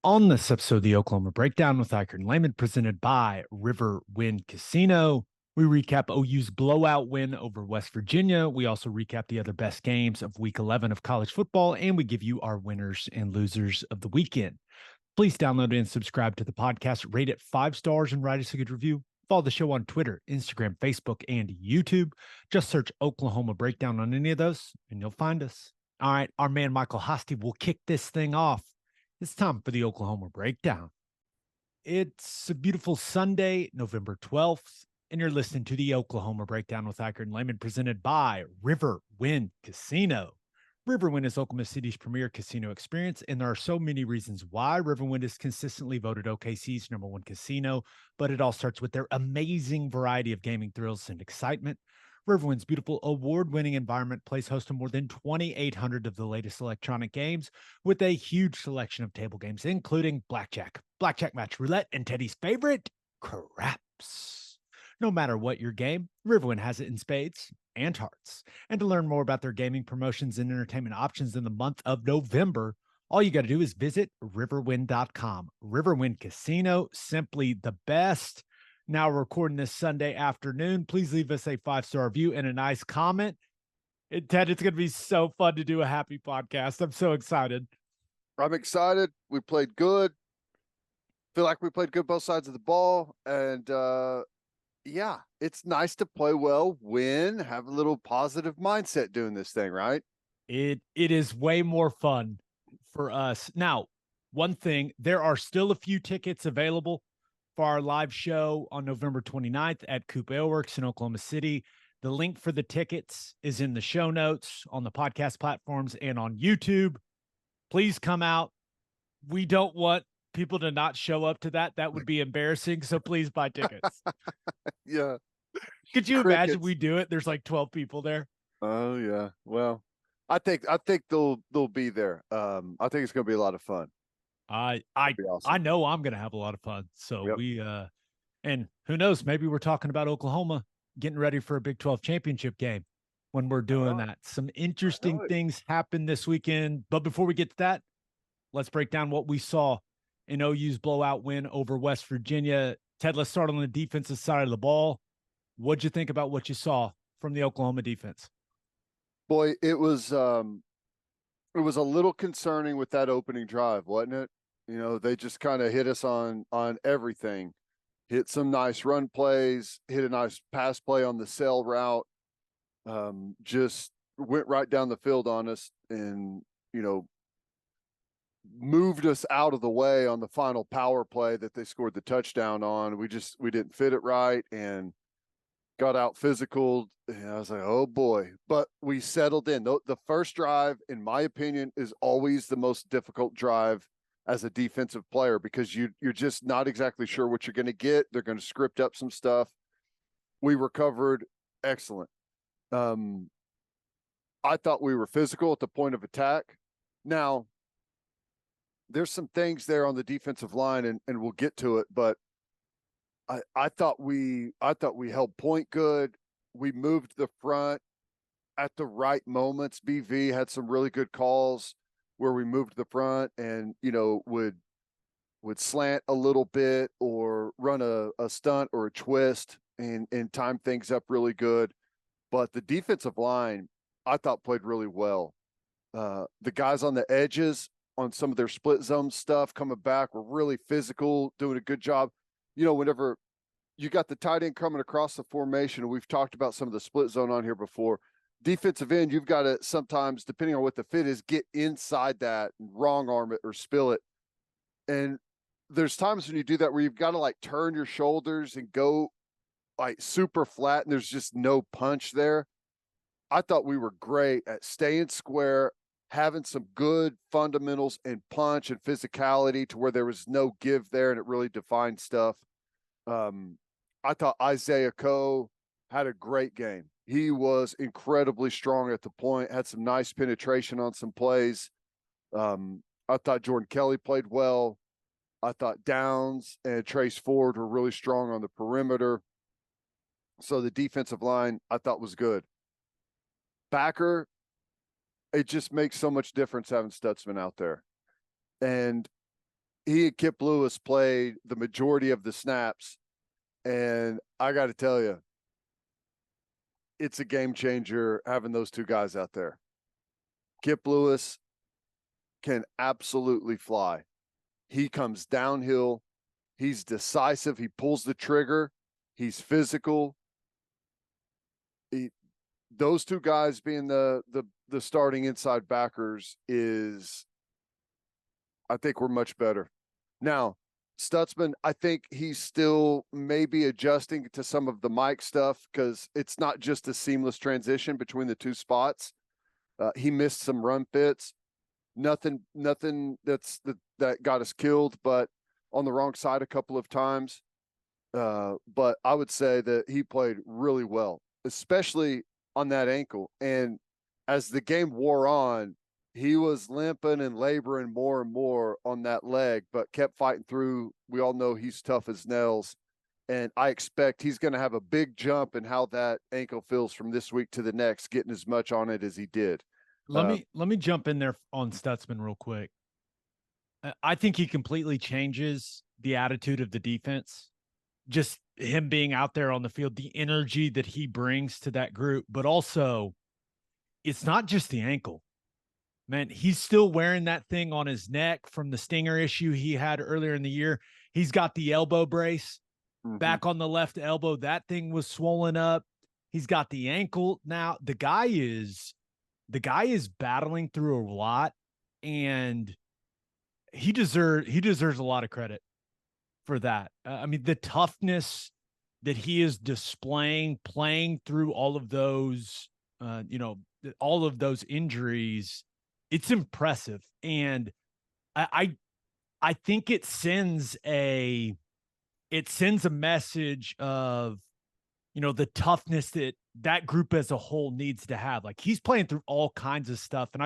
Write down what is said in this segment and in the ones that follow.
On this episode of the Oklahoma Breakdown with Ikard and Lehman, presented by Riverwind Casino, we recap OU's blowout win over West Virginia. We also recap the other best games of Week 11 of college football, and we give you our winners and losers of the weekend. Please download and subscribe to the podcast, rate it 5 stars, and write us a good review. Follow the show on Twitter, Instagram, Facebook, and YouTube. Just search Oklahoma Breakdown on any of those, and you'll find us. All right, our man Michael Hosty will kick this thing off. It's time for the Oklahoma Breakdown. It's a beautiful Sunday, November 12th, and you're listening to the Oklahoma Breakdown with Ikard and Lehman, presented by Riverwind Casino. Riverwind is Oklahoma City's premier casino experience, and there are so many reasons why Riverwind is consistently voted OKC's #1 casino, but it all starts with their amazing variety of gaming thrills and excitement. Riverwind's beautiful award-winning environment plays host to more than 2,800 of the latest electronic games with a huge selection of table games, including blackjack, blackjack match roulette, and Teddy's favorite, craps. No matter what your game, Riverwind has it in spades and hearts. And to learn more about their gaming promotions and entertainment options in the month of November, all you got to do is visit riverwind.com. Riverwind Casino, simply the best. Now we're recording this Sunday afternoon. Please leave us a 5-star review and a nice comment. Ted, it's going to be so fun to do a happy podcast. I'm so excited. I'm excited. We played good. Feel like we played good both sides of the ball. And yeah, it's nice to play well, win, have a little positive mindset doing this thing, right? It is way more fun for us. Now, one thing, there are still a few tickets available for our live show on November 29th at Coop Aleworks in Oklahoma City. The link for the tickets is in the show notes on the podcast platforms and on YouTube. Please come out. We don't want people to not show up to that. That would be embarrassing. So please buy tickets. Yeah. Could you imagine we do it? There's like 12 people there. Oh yeah. Well, I think they'll be there. I think it's going to be a lot of fun. I awesome. I know I'm going to have a lot of fun. So Yep. and who knows, maybe we're talking about Oklahoma getting ready for a Big 12 championship game when we're doing that. Some interesting things happen this weekend. But before we get to that, let's break down what we saw in OU's blowout win over West Virginia. Ted, let's start on the defensive side of the ball. What'd you think about what you saw from the Oklahoma defense? Boy, it was a little concerning with that opening drive, wasn't it? You know, they just kind of hit us on everything. Hit some nice run plays, hit a nice pass play on the sail route. Just went right down the field on us and, you know, moved us out of the way on the final power play that they scored the touchdown on. We didn't fit it right and got out physical. And I was like, oh boy, but we settled in. The first drive, in my opinion, is always the most difficult drive as a defensive player because you're just not exactly sure what you're going to get. They're going to script up some stuff. We recovered excellent. I thought we were physical at the point of attack. Now, there's some things there on the defensive line, and we'll get to it, but I thought we held point good. We moved the front at the right moments. BV had some really good calls where we moved the front and, you know, would slant a little bit or run a stunt or a twist and time things up really good. But the defensive line, I thought, played really well. The guys on the edges on some of their split zone stuff coming back were really physical, doing a good job. You know, whenever you got the tight end coming across the formation, and we've talked about some of the split zone on here before, defensive end, you've got to sometimes, depending on what the fit is, get inside that and wrong arm it or spill it. And there's times when you do that where you've got to like turn your shoulders and go like super flat and there's just no punch there. I thought we were great at staying square, having some good fundamentals and punch and physicality to where there was no give there and it really defined stuff. I thought Isaiah Coe had a great game. He was incredibly strong at the point, had some nice penetration on some plays. I thought Jordan Kelly played well. I thought Downs and Trace Ford were really strong on the perimeter. So the defensive line, I thought, was good. Backer, it just makes so much difference having Stutzman out there. And he and Kip Lewis played the majority of the snaps, and I got to tell you, it's a game changer having those two guys out there. Kip Lewis can absolutely fly. He comes downhill. He's decisive. He pulls the trigger. He's physical. Those two guys being the starting inside backers is, I think we're much better. Now, Stutzman, I think he's still maybe adjusting to some of the Mike stuff because it's not just a seamless transition between the two spots. He missed some run fits. Nothing that got us killed, but on the wrong side a couple of times. But I would say that he played really well, especially on that ankle. And as the game wore on, he was limping and laboring more and more on that leg, but kept fighting through. We all know he's tough as nails. And I expect he's going to have a big jump in how that ankle feels from this week to the next, getting as much on it as he did. Let me jump in there on Stutzman real quick. I think he completely changes the attitude of the defense. Just him being out there on the field, the energy that he brings to that group, but also it's not just the ankle. Man, he's still wearing that thing on his neck from the stinger issue he had earlier in the year. He's got the elbow brace back on the left elbow. That thing was swollen up. He's got the ankle now. The guy is battling through a lot, and he deserves a lot of credit for that. I mean, the toughness that he is displaying, playing through all of those, all of those injuries, it's impressive. And I think it sends a message of, the toughness that group as a whole needs to have. Like, he's playing through all kinds of stuff. And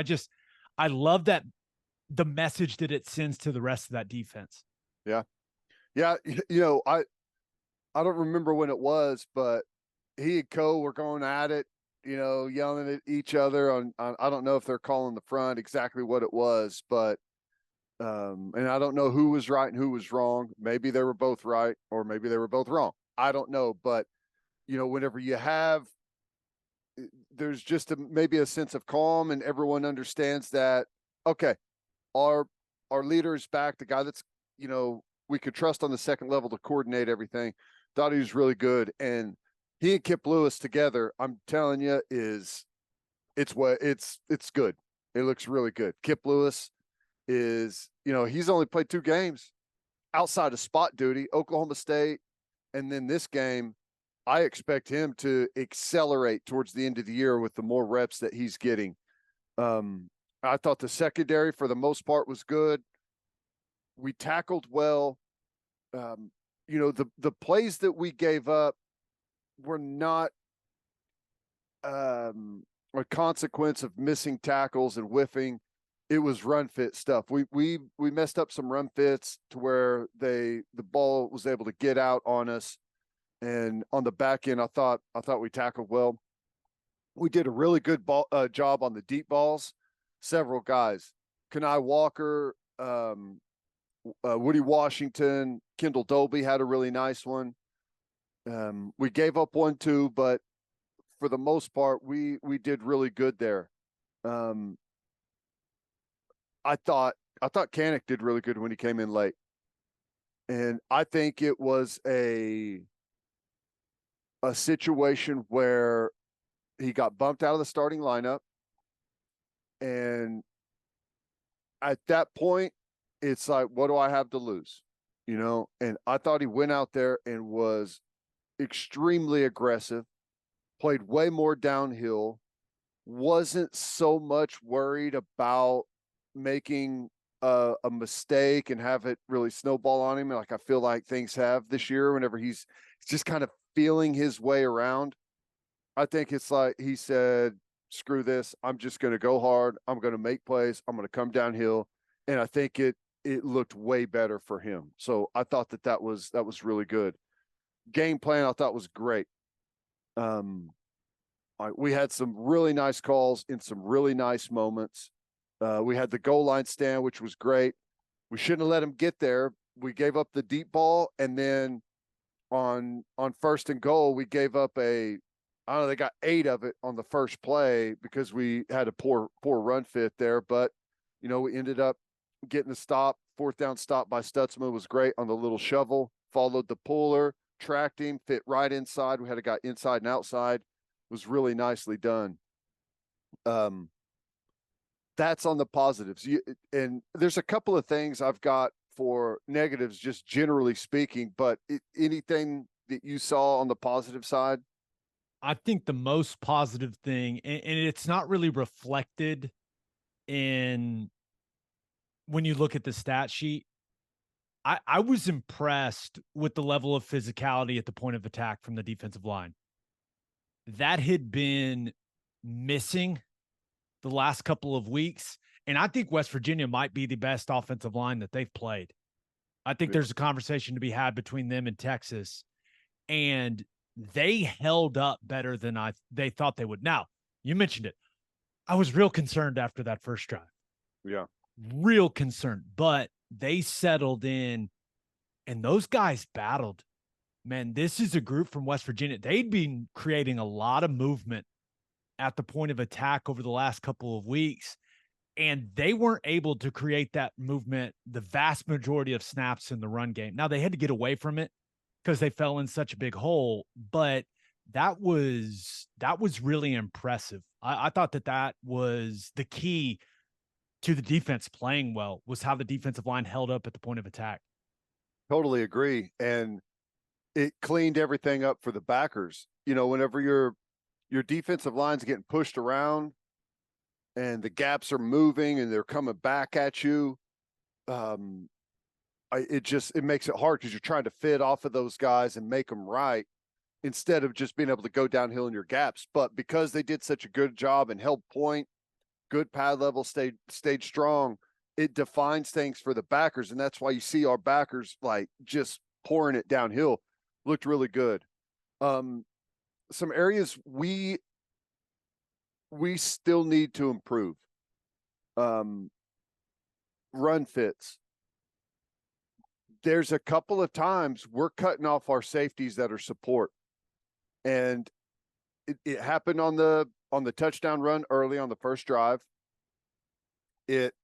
I love that, the message that it sends to the rest of that defense. Yeah. Yeah. I don't remember when it was, but he and Co were going at it, yelling at each other on I don't know if they're calling the front exactly what it was, but and I don't know who was right and who was wrong. Maybe they were both right, or maybe they were both wrong. I don't know, but whenever you have, there's just maybe a sense of calm, and everyone understands that, okay, our leader is back, the guy that's, we could trust on the second level to coordinate everything. Thought he was really good. And he and Kip Lewis together, I'm telling you, it's good. It looks really good. Kip Lewis is, he's only played 2 games outside of spot duty, Oklahoma State, and then this game. I expect him to accelerate towards the end of the year with the more reps that he's getting. I thought the secondary for the most part was good. We tackled well. The plays that we gave up were not a consequence of missing tackles and whiffing. It was run fit stuff. We messed up some run fits to where the ball was able to get out on us. And on the back end, I thought we tackled well. We did a really good job on the deep balls. Several guys, Kenai Walker, Woody Washington, Kendall Dolby had a really nice one. We gave up 1, 2, but for the most part, we did really good there. I thought Kanik did really good when he came in late, and I think it was a situation where he got bumped out of the starting lineup, and at that point, it's like, what do I have to lose? And I thought he went out there and was extremely aggressive, played way more downhill, wasn't so much worried about making a mistake and have it really snowball on him. Like I feel like things have this year whenever he's just kind of feeling his way around. I think it's like he said, screw this. I'm just going to go hard. I'm going to make plays. I'm going to come downhill. And I think it looked way better for him. So I thought that was really good. Game plan I thought was great. We had some really nice calls in some really nice moments. We had the goal line stand, which was great. We shouldn't have let them get there. We gave up the deep ball, and then on first and goal, we gave up I don't know, they got 8 of it on the first play because we had a poor run fit there. But, we ended up getting a stop. 4th down stop by Stutzman was great on the little shovel. Followed the puller, tracked him, fit right inside. We had a guy inside and outside. It was really nicely done. That's on the positives. And there's a couple of things I've got for negatives, just generally speaking, but anything that you saw on the positive side? I think the most positive thing, and it's not really reflected in when you look at the stat sheet, I was impressed with the level of physicality at the point of attack from the defensive line. That had been missing the last couple of weeks. And I think West Virginia might be the best offensive line that they've played. I think there's a conversation to be had between them and Texas. And they held up better than they thought they would. Now, you mentioned it. I was real concerned after that first drive. Yeah. Real concerned. But they settled in, and those guys battled. Man, this is a group from West Virginia. They'd been creating a lot of movement at the point of attack over the last couple of weeks, and they weren't able to create that movement the vast majority of snaps in the run game. Now, they had to get away from it because they fell in such a big hole, but that was really impressive. I thought that was the key to the defense playing well, was how the defensive line held up at the point of attack. Totally agree. And it cleaned everything up for the backers. Whenever your defensive line's getting pushed around and the gaps are moving and they're coming back at you, it makes it hard because you're trying to fit off of those guys and make them right instead of just being able to go downhill in your gaps. But because they did such a good job and held point, good pad level, stayed strong, it defines things for the backers. And that's why you see our backers like just pouring it downhill. Looked really good. Some areas we still need to improve. Run fits. There's a couple of times we're cutting off our safeties that are support. And it happened on the touchdown run early on the first drive. It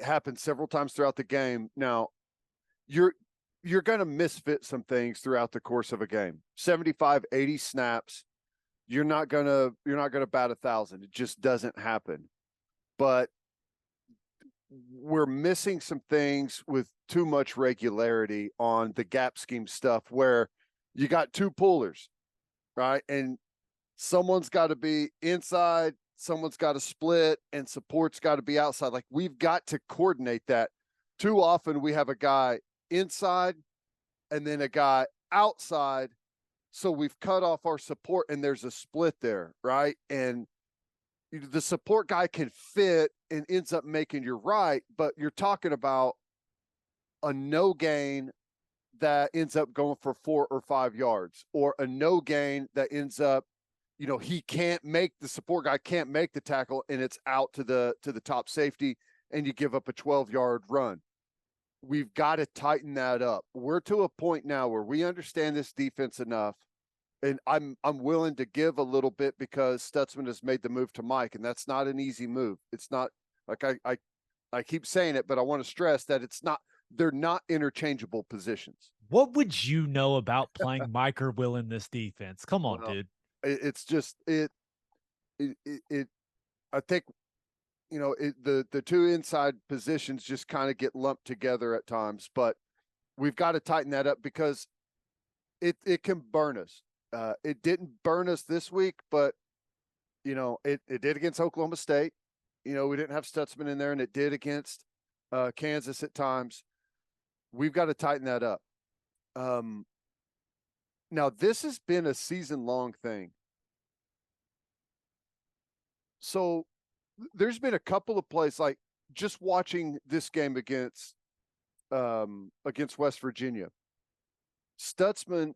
happened several times throughout the game. Now, you're going to misfit some things throughout the course of a game. 75, 80 snaps. You're not going to bat 1,000. It just doesn't happen. But we're missing some things with too much regularity on the gap scheme stuff where you got 2 pullers, right? And someone's got to be inside, someone's got to split, and support's got to be outside. Like, we've got to coordinate that. Too often we have a guy inside and then a guy outside. So we've cut off our support and there's a split there, right? And the support guy can fit and ends up making you right, but you're talking about a no gain that ends up going for 4 or 5 yards, or a no gain that ends up, he can't make, the support guy can't make the tackle and it's out to the top safety and you give up a 12-yard run. We've got to tighten that up. We're to a point now where we understand this defense enough, and I'm willing to give a little bit because Stutzman has made the move to Mike, and that's not an easy move. It's not, like, I keep saying it, but I want to stress that they're not interchangeable positions. What would you know about playing Mike or Will in this defense? Come on, dude. It's just I think, the 2 inside positions just kind of get lumped together at times, but we've got to tighten that up because it can burn us. It didn't burn us this week, but it did against Oklahoma State. We didn't have Stutzman in there, and it did against Kansas at times. We've got to tighten that up. Now, this has been a season-long thing. So there's been a couple of plays, like just watching this game against West Virginia. Stutzman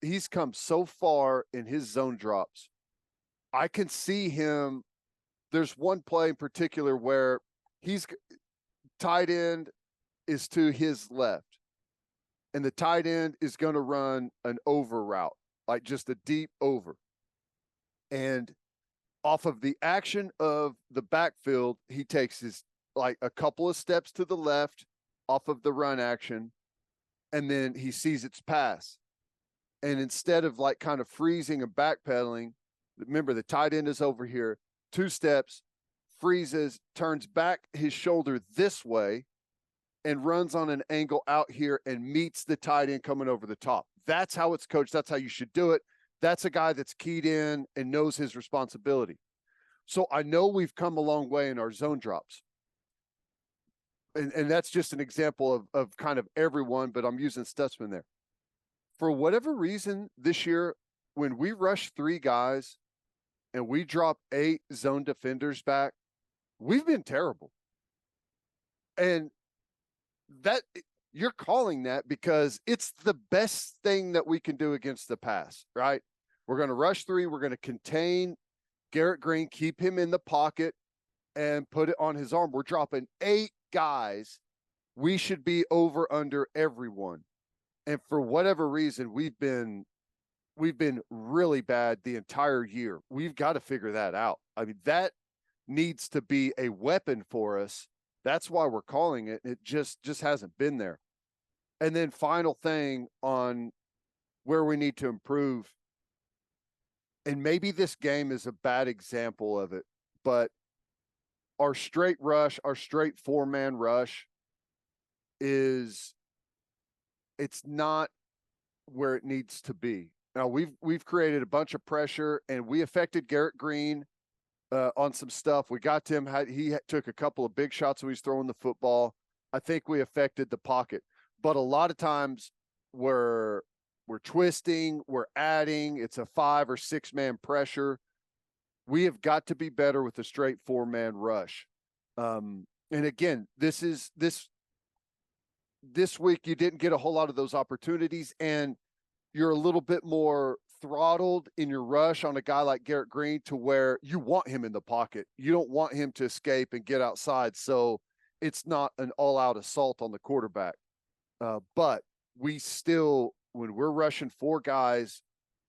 he's come so far in his zone drops. I can see him. There's one play in particular where he's tight end is to his left, and the tight end is going to run an over route, like just a deep over. And off of the action of the backfield, he takes his like a couple of steps to the left off of the run action, and then he sees its pass. And instead of like kind of freezing and backpedaling, remember the tight end is over here, 2 steps, freezes, turns back his shoulder this way, and runs on an angle out here and meets the tight end coming over the top. That's how it's coached. That's how you should do it. That's a guy that's keyed in and knows his responsibility. So I know we've come a long way in our zone drops. And that's just an example of kind of everyone, but I'm using Stutzman there. For whatever reason this year, when we rush 3 guys and we drop 8 zone defenders back, we've been terrible. And that you're calling that because it's the best thing that we can do against the pass, right? We're going to rush 3. We're going to contain Garrett Green, keep him in the pocket, and put it on his arm. We're dropping 8 guys. We should be over under everyone. And for whatever reason, we've been really bad the entire year. We've got to figure that out. I mean, that needs to be a weapon for us. That's why we're calling it. It just hasn't been there. And then final thing on where we need to improve. And maybe this game is a bad example of it, but our straight rush, our straight 4-man rush it's not where it needs to be. Now we've created a bunch of pressure, and we affected Garrett Green on some stuff. We got to him. He took a couple of big shots when he was throwing the football. I think we affected the pocket, but a lot of times we're twisting, we're adding. It's a 5 or 6-man pressure. We have got to be better with a straight 4-man rush. And again, this week you didn't get a whole lot of those opportunities, and you're a little bit more throttled in your rush on a guy like Garrett Green to where you want him in the pocket. You don't want him to escape and get outside. So it's not an all-out assault on the quarterback. But we still, when we're rushing 4 guys,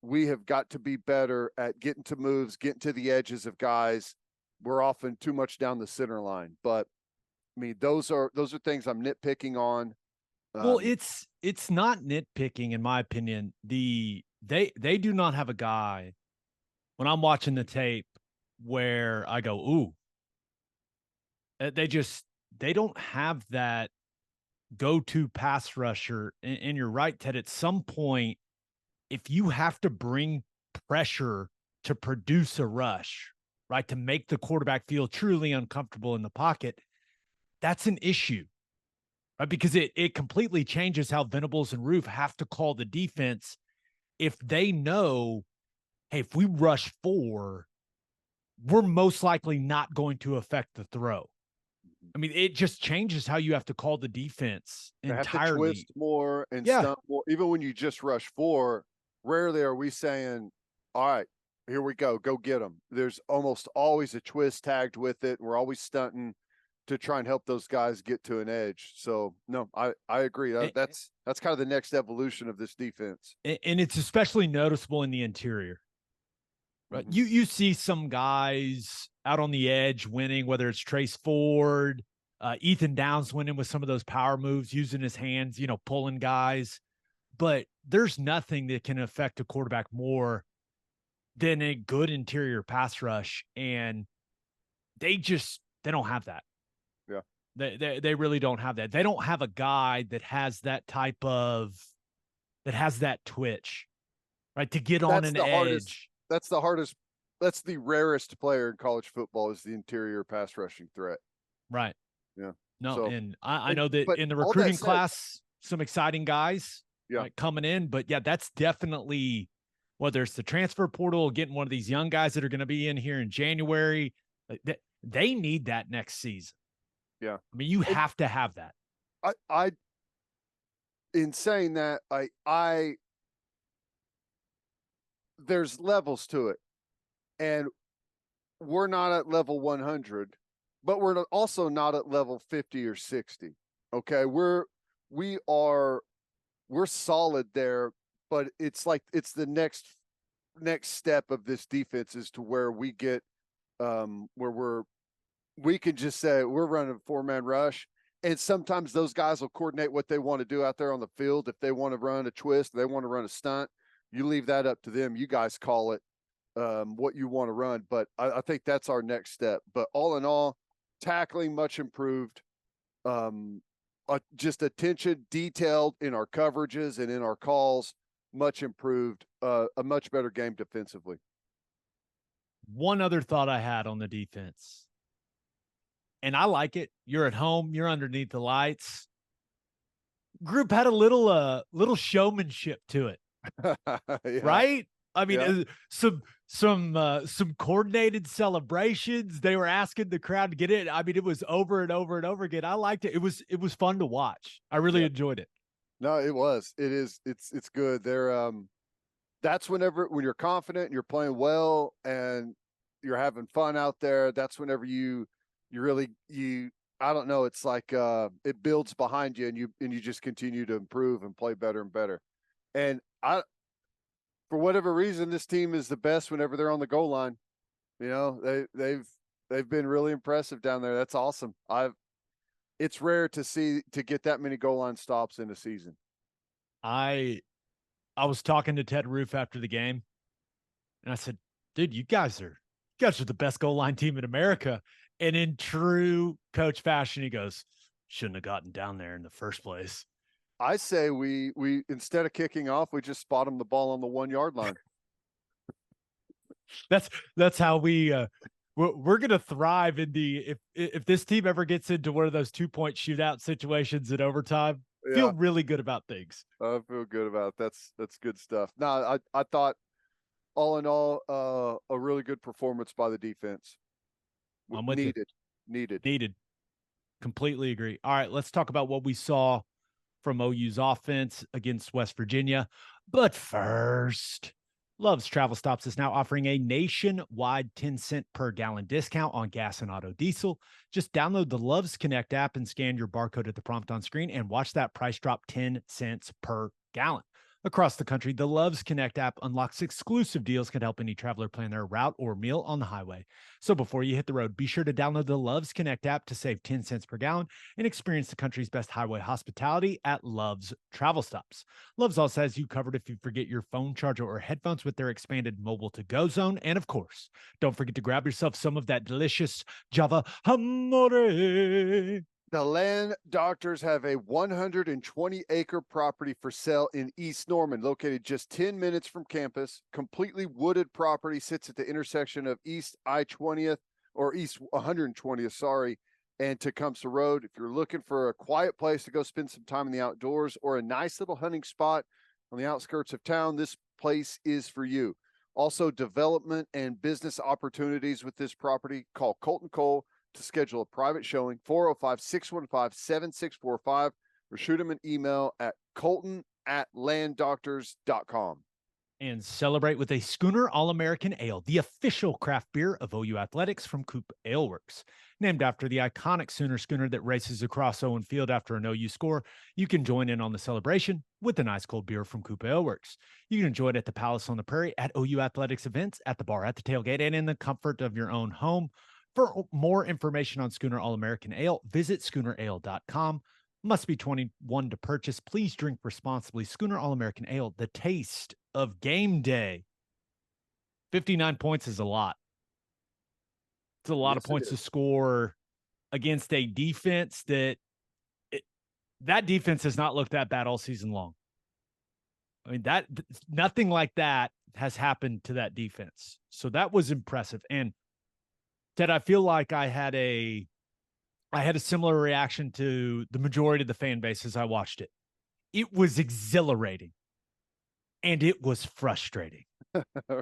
we have got to be better at getting to moves, getting to the edges of guys. We're often too much down the center line. But I mean, those are things I'm nitpicking on. Well, it's not nitpicking, in my opinion. They do not have a guy when I'm watching the tape where I go, ooh. They don't have that go-to pass rusher. And you're right, Ted. At some point, if you have to bring pressure to produce a rush, right, to make the quarterback feel truly uncomfortable in the pocket, that's an issue. Right, because it completely changes how Venables and Roof have to call the defense if they know, hey, if we rush 4, we're most likely not going to affect the throw. I mean, it just changes how you have to call the defense entirely. Have to twist more and stunt more. Even when you just rush 4, rarely are we saying, all right, here we go get them. There's almost always a twist tagged with it. We're always stunting to try and help those guys get to an edge. So no, I agree. That's kind of the next evolution of this defense. And it's especially noticeable in the interior, right? Mm-hmm. You see some guys out on the edge winning, whether it's Trace Ford, Ethan Downs winning with some of those power moves, using his hands, pulling guys. But there's nothing that can affect a quarterback more than a good interior pass rush. And they don't have that. Yeah. They really don't have that. They don't have a guy that has that twitch, right? To get on an edge. That's the hardest. That's the rarest player in college football is the interior pass rushing threat. Right. Yeah. No, so, and I know that in the recruiting class, some exciting guys coming in, but yeah, that's definitely, whether it's the transfer portal, getting one of these young guys that are going to be in here in January, they need that next season. Yeah. I mean, you have to have that. I in saying that, there's levels to it, and we're not at level 100, but we're also not at level 50 or 60. Okay, we're solid there, but it's like it's the next step of this defense is to where we get where we can just say we're running a 4-man rush, and sometimes those guys will coordinate what they want to do out there on the field. If they want to run a twist, they want to run a stunt, you leave that up to them. You guys call it what you want to run, but I think that's our next step. But all in all, tackling much improved. Just attention detailed in our coverages and in our calls, much improved. A much better game defensively. One other thought I had on the defense, and I like it. You're at home, you're underneath the lights. Group had a little showmanship to it. Yeah. Right? I mean, Yeah. some coordinated celebrations. They were asking the crowd to get it. I mean, it was over and over and over again. I liked it. It was fun to watch. I really enjoyed it. No, it was. It is. It's good. That's when you're confident and you're playing well and you're having fun out there. That's whenever you really I don't know. It's like it builds behind you and you just continue to improve and play better and better. And for whatever reason, this team is the best whenever they're on the goal line. You know, they've been really impressive down there. That's awesome. It's rare to get that many goal line stops in a season. I was talking to Ted Roof after the game, and I said, "Dude, you guys are the best goal line team in America." And in true coach fashion, he goes, "Shouldn't have gotten down there in the first place." I say we instead of kicking off, we just spot them the ball on the 1-yard line. That's how we're going to thrive in if this team ever gets into one of those 2-point shootout situations in overtime. Yeah. Feel really good about things. I feel good about it. That's good stuff. No, I thought all in all a really good performance by the defense. I'm with Needed. Completely agree. All right, let's talk about what we saw from OU's offense against West Virginia. But first, Love's Travel Stops is now offering a nationwide 10-cent per gallon discount on gas and auto diesel. Just download the Love's Connect app and scan your barcode at the prompt on screen and watch that price drop 10 cents per gallon. Across the country, the Love's Connect app unlocks exclusive deals that help any traveler plan their route or meal on the highway. So before you hit the road, be sure to download the Love's Connect app to save 10 cents per gallon and experience the country's best highway hospitality at Love's Travel Stops. Love's also has you covered if you forget your phone charger or headphones with their expanded mobile to-go zone. And of course, don't forget to grab yourself some of that delicious Java Amore. The Land Doctors have a 120-acre property for sale in East Norman, located just 10 minutes from campus. Completely wooded property, sits at the intersection of East I-20th or East 120th, sorry, and Tecumseh Road. If you're looking for a quiet place to go spend some time in the outdoors or a nice little hunting spot on the outskirts of town, this place is for you. Also, development and business opportunities with this property. Call Colton Cole to schedule a private showing, 405-615-7645, or shoot him an email at colton@landdoctors.com. And celebrate with a Schooner All-American Ale, the official craft beer of OU Athletics from Coop Ale Works. Named after the iconic Sooner schooner that races across Owen Field after an OU score, you can join in on the celebration with a nice cold beer from Coop Ale Works. You can enjoy it at the Palace on the Prairie, at OU Athletics events, at the bar, at the tailgate, and in the comfort of your own home. For more information on Schooner All-American Ale, visit schoonerale.com. Must be 21 to purchase. Please drink responsibly. Schooner All-American Ale, the taste of game day. 59 points is a lot. It's a lot of points to score against a defense that defense has not looked that bad all season long. I mean, nothing like that has happened to that defense. So that was impressive. And Ted, I feel like I had a similar reaction to the majority of the fan base as I watched it. It was exhilarating and it was frustrating.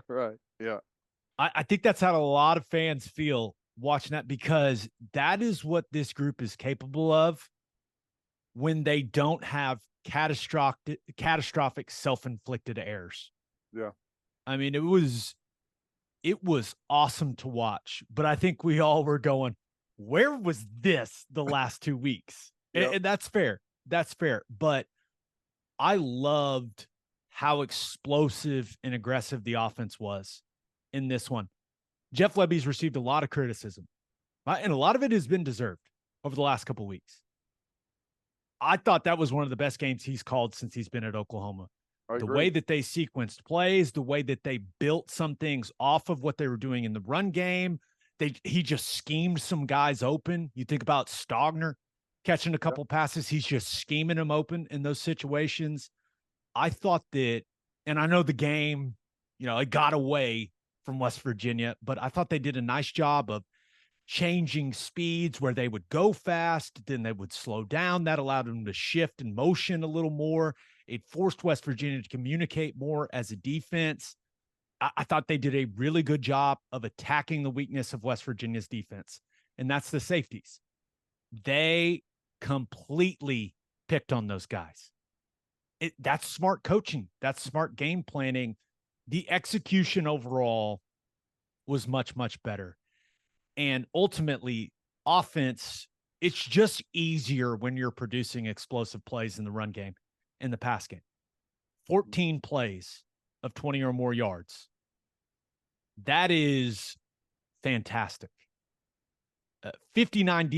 Right. Yeah. I think that's how a lot of fans feel watching that, because that is what this group is capable of when they don't have catastrophic self-inflicted errors. Yeah. I mean, it was awesome to watch, but I think we all were going, where was this the last 2 weeks? Yep. And that's fair. That's fair. But I loved how explosive and aggressive the offense was in this one. Jeff Lebby's received a lot of criticism, and a lot of it has been deserved over the last couple of weeks. I thought that was one of the best games he's called since he's been at Oklahoma. I The agree. way that they sequenced plays, the way that they built some things off of what they were doing in the run game. He just schemed some guys open. You think about Stogner catching a couple passes. He's just scheming them open in those situations. I thought that, and I know the game, it got away from West Virginia, but I thought they did a nice job of changing speeds where they would go fast, then they would slow down. That allowed them to shift in motion a little more. It forced West Virginia to communicate more as a defense. I thought they did a really good job of attacking the weakness of West Virginia's defense, and that's the safeties. They completely picked on those guys. That's smart coaching. That's smart game planning. The execution overall was much, much better. And ultimately, offense, it's just easier when you're producing explosive plays in the run game, in the pass game. 14 plays of 20 or more yards. That is fantastic. 59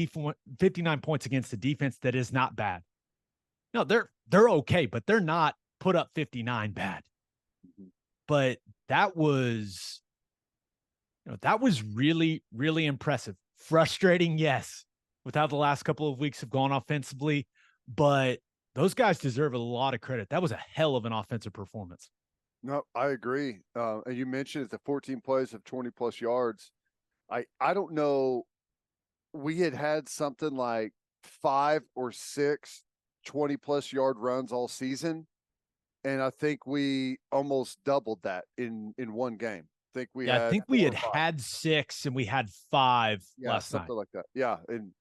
points against the defense, that is not bad. No, they're okay, but they're not put up 59 bad. But that was really, really impressive. Frustrating, yes, with how the last couple of weeks have gone offensively, but those guys deserve a lot of credit. That was a hell of an offensive performance. No, I agree. And you mentioned the 14 plays of 20+ yards. I don't know. We had something like 5 or 6 20+ yard runs all season. And I think we almost doubled that in one game. I think we had 6 and we had 5 last night. Something like that. Yeah. And,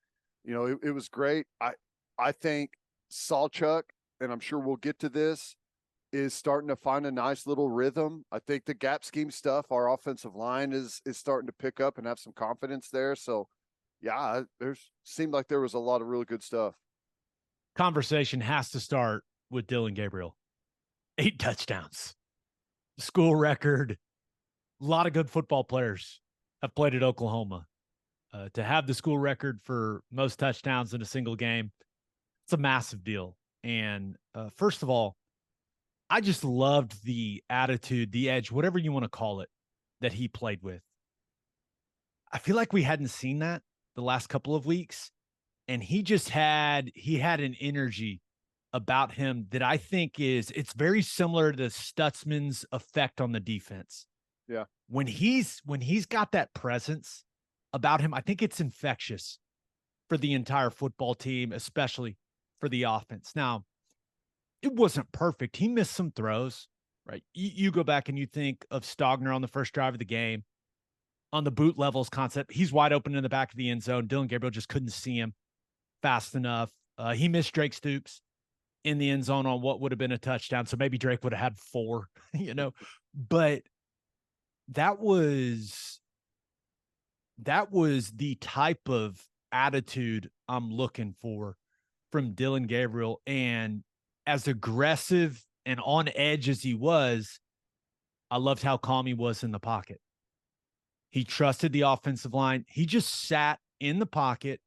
it was great. I think Sawchuk, and I'm sure we'll get to this, is starting to find a nice little rhythm. I think the gap scheme stuff, our offensive line is starting to pick up and have some confidence there. So, yeah, seemed like there was a lot of really good stuff. Conversation has to start with Dillon Gabriel. 8 touchdowns. School record. A lot of good football players have played at Oklahoma. To have the school record for most touchdowns in a single game, it's a massive deal. And first of all, I just loved the attitude, the edge, whatever you want to call it, that he played with. I feel like we hadn't seen that the last couple of weeks. And he had an energy about him that I think it's very similar to Stutzman's effect on the defense. Yeah. When he's got that presence about him, I think it's infectious for the entire football team, especially for the offense. Now, it wasn't perfect. He missed some throws, right? You go back and you think of Stogner on the first drive of the game, on the boot levels concept. He's wide open in the back of the end zone. Dillon Gabriel just couldn't see him fast enough. He missed Drake Stoops in the end zone on what would have been a touchdown. So maybe Drake would have had 4, but that was the type of attitude I'm looking for from Dillon Gabriel. And as aggressive and on edge as he was, I loved how calm he was in the pocket. He trusted the offensive line. He just sat in the pocket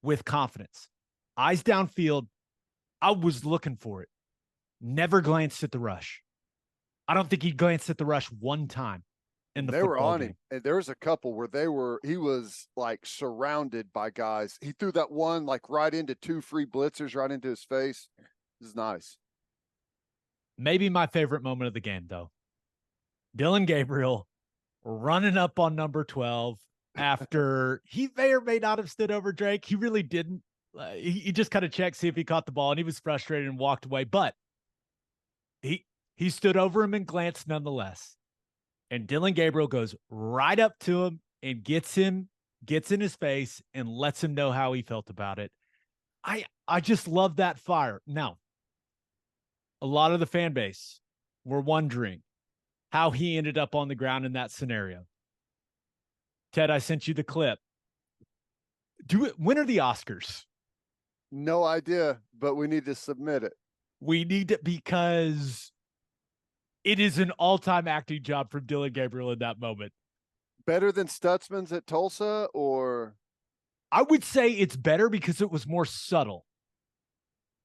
with confidence. Eyes downfield. I was looking for it. Never glanced at the rush. I don't think he glanced at the rush one time in the football game. They were on him. And there was a couple where he was like surrounded by guys. He threw that one like right into 2 free blitzers right into his face. This is nice. Maybe my favorite moment of the game, though. Dillon Gabriel running up on number 12 after he may or may not have stood over Drake. He really didn't. He just kind of checked, see if he caught the ball, and he was frustrated and walked away. But he stood over him and glanced nonetheless. And Dillon Gabriel goes right up to him and gets in his face and lets him know how he felt about it. I just love that fire. Now, a lot of the fan base were wondering how he ended up on the ground in that scenario. Ted, I sent you the clip. When are the Oscars? No idea, but we need to submit it. We need to, because it is an all-time acting job from Dillon Gabriel in that moment. Better than Stutzman's at Tulsa, or I would say it's better because it was more subtle.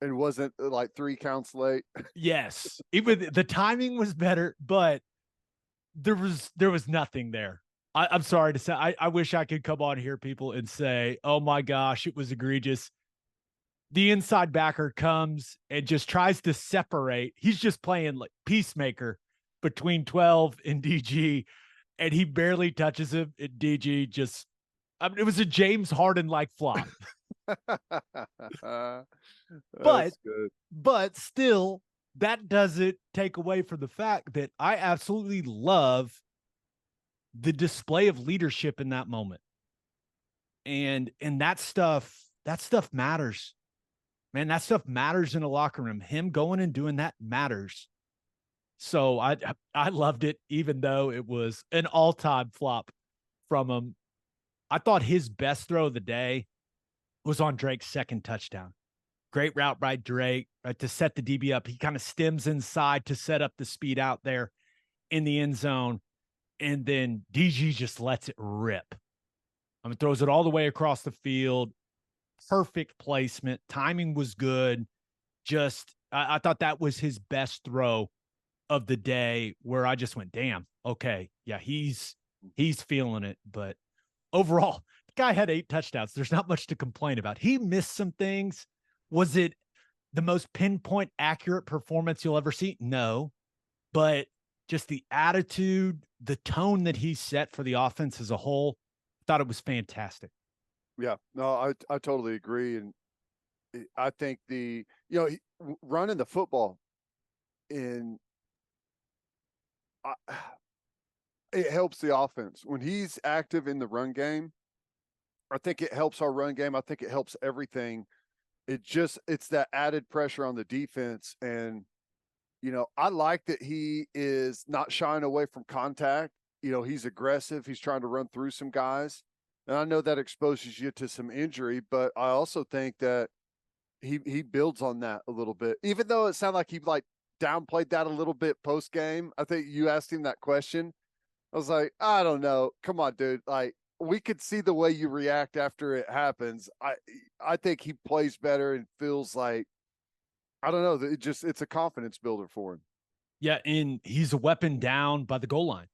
and wasn't like 3 counts late. Yes, even the timing was better, but there was nothing there. I'm sorry to say. I wish I could come on here, people, and say, "Oh my gosh, it was egregious." The inside backer comes and just tries to separate. He's just playing like peacemaker between 12 and DG, and he barely touches him. And DG just, I mean, it was a James Harden like flop. That's good. But still, that doesn't take away from the fact that I absolutely love the display of leadership in that moment. And that stuff matters. Man, that stuff matters in a locker room. Him going and doing that matters. So I loved it, even though it was an all-time flop from him. I thought his best throw of the day was on Drake's second touchdown. Great route by Drake, right, to set the DB up. He kind of stems inside to set up the speed out there in the end zone. And then DG just lets it rip. I mean, throws it all the way across the field. Perfect placement. Timing was good. Just, I thought that was his best throw of the day, where I just went, damn, okay. Yeah, he's feeling it. But overall, the guy had 8 touchdowns. There's not much to complain about. He missed some things. Was it the most pinpoint accurate performance you'll ever see? No. But just the attitude, the tone that he set for the offense as a whole, thought it was fantastic. Yeah, no, I totally agree. And I think running the football in, it helps the offense when he's active in the run game. I think it helps our run game. I think it helps everything. It's that added pressure on the defense. And, I like that he is not shying away from contact. He's aggressive. He's trying to run through some guys. And I know that exposes you to some injury, but I also think that he builds on that a little bit, even though it sounded like he like downplayed that a little bit post game. I think you asked him that question. I was like, I don't know. Come on, dude. Like, we could see the way you react after it happens. I think he plays better and feels like, I don't know. It's a confidence builder for him. Yeah, and he's a weapon down by the goal line.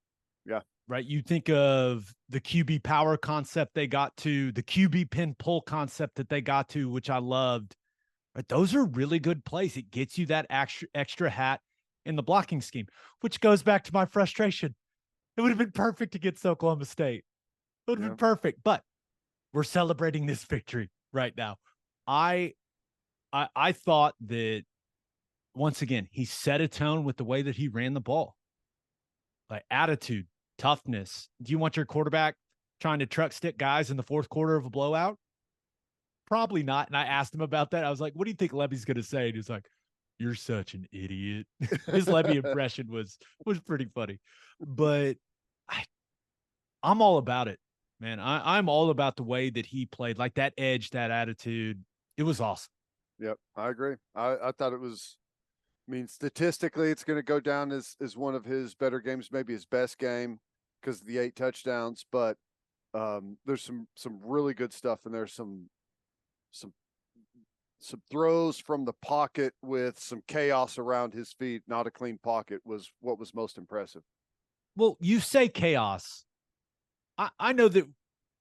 Yeah. Right. You think of the QB power concept they got to, the QB pin pull concept that they got to, which I loved. Right. Those are really good plays. It gets you that extra hat in the blocking scheme, which goes back to my frustration. It would have been perfect against Oklahoma State. It would have been perfect, but we're celebrating this victory right now. I thought that, once again, he set a tone with the way that he ran the ball. Like attitude, toughness. Do you want your quarterback trying to truck stick guys in the fourth quarter of a blowout? Probably not. And I asked him about that. I was like, what do you think Levy's going to say? And he was like, you're such an idiot. His Levy impression was pretty funny. But I'm all about it, man. I'm all about the way that he played, like that edge, that attitude. It was awesome. Yep, I agree. I thought it was, I mean, statistically, it's going to go down as one of his better games, maybe his best game because of the 8 touchdowns. But there's some really good stuff in there. Some throws from the pocket with some chaos around his feet. Not a clean pocket was what was most impressive. Well, you say chaos. I know that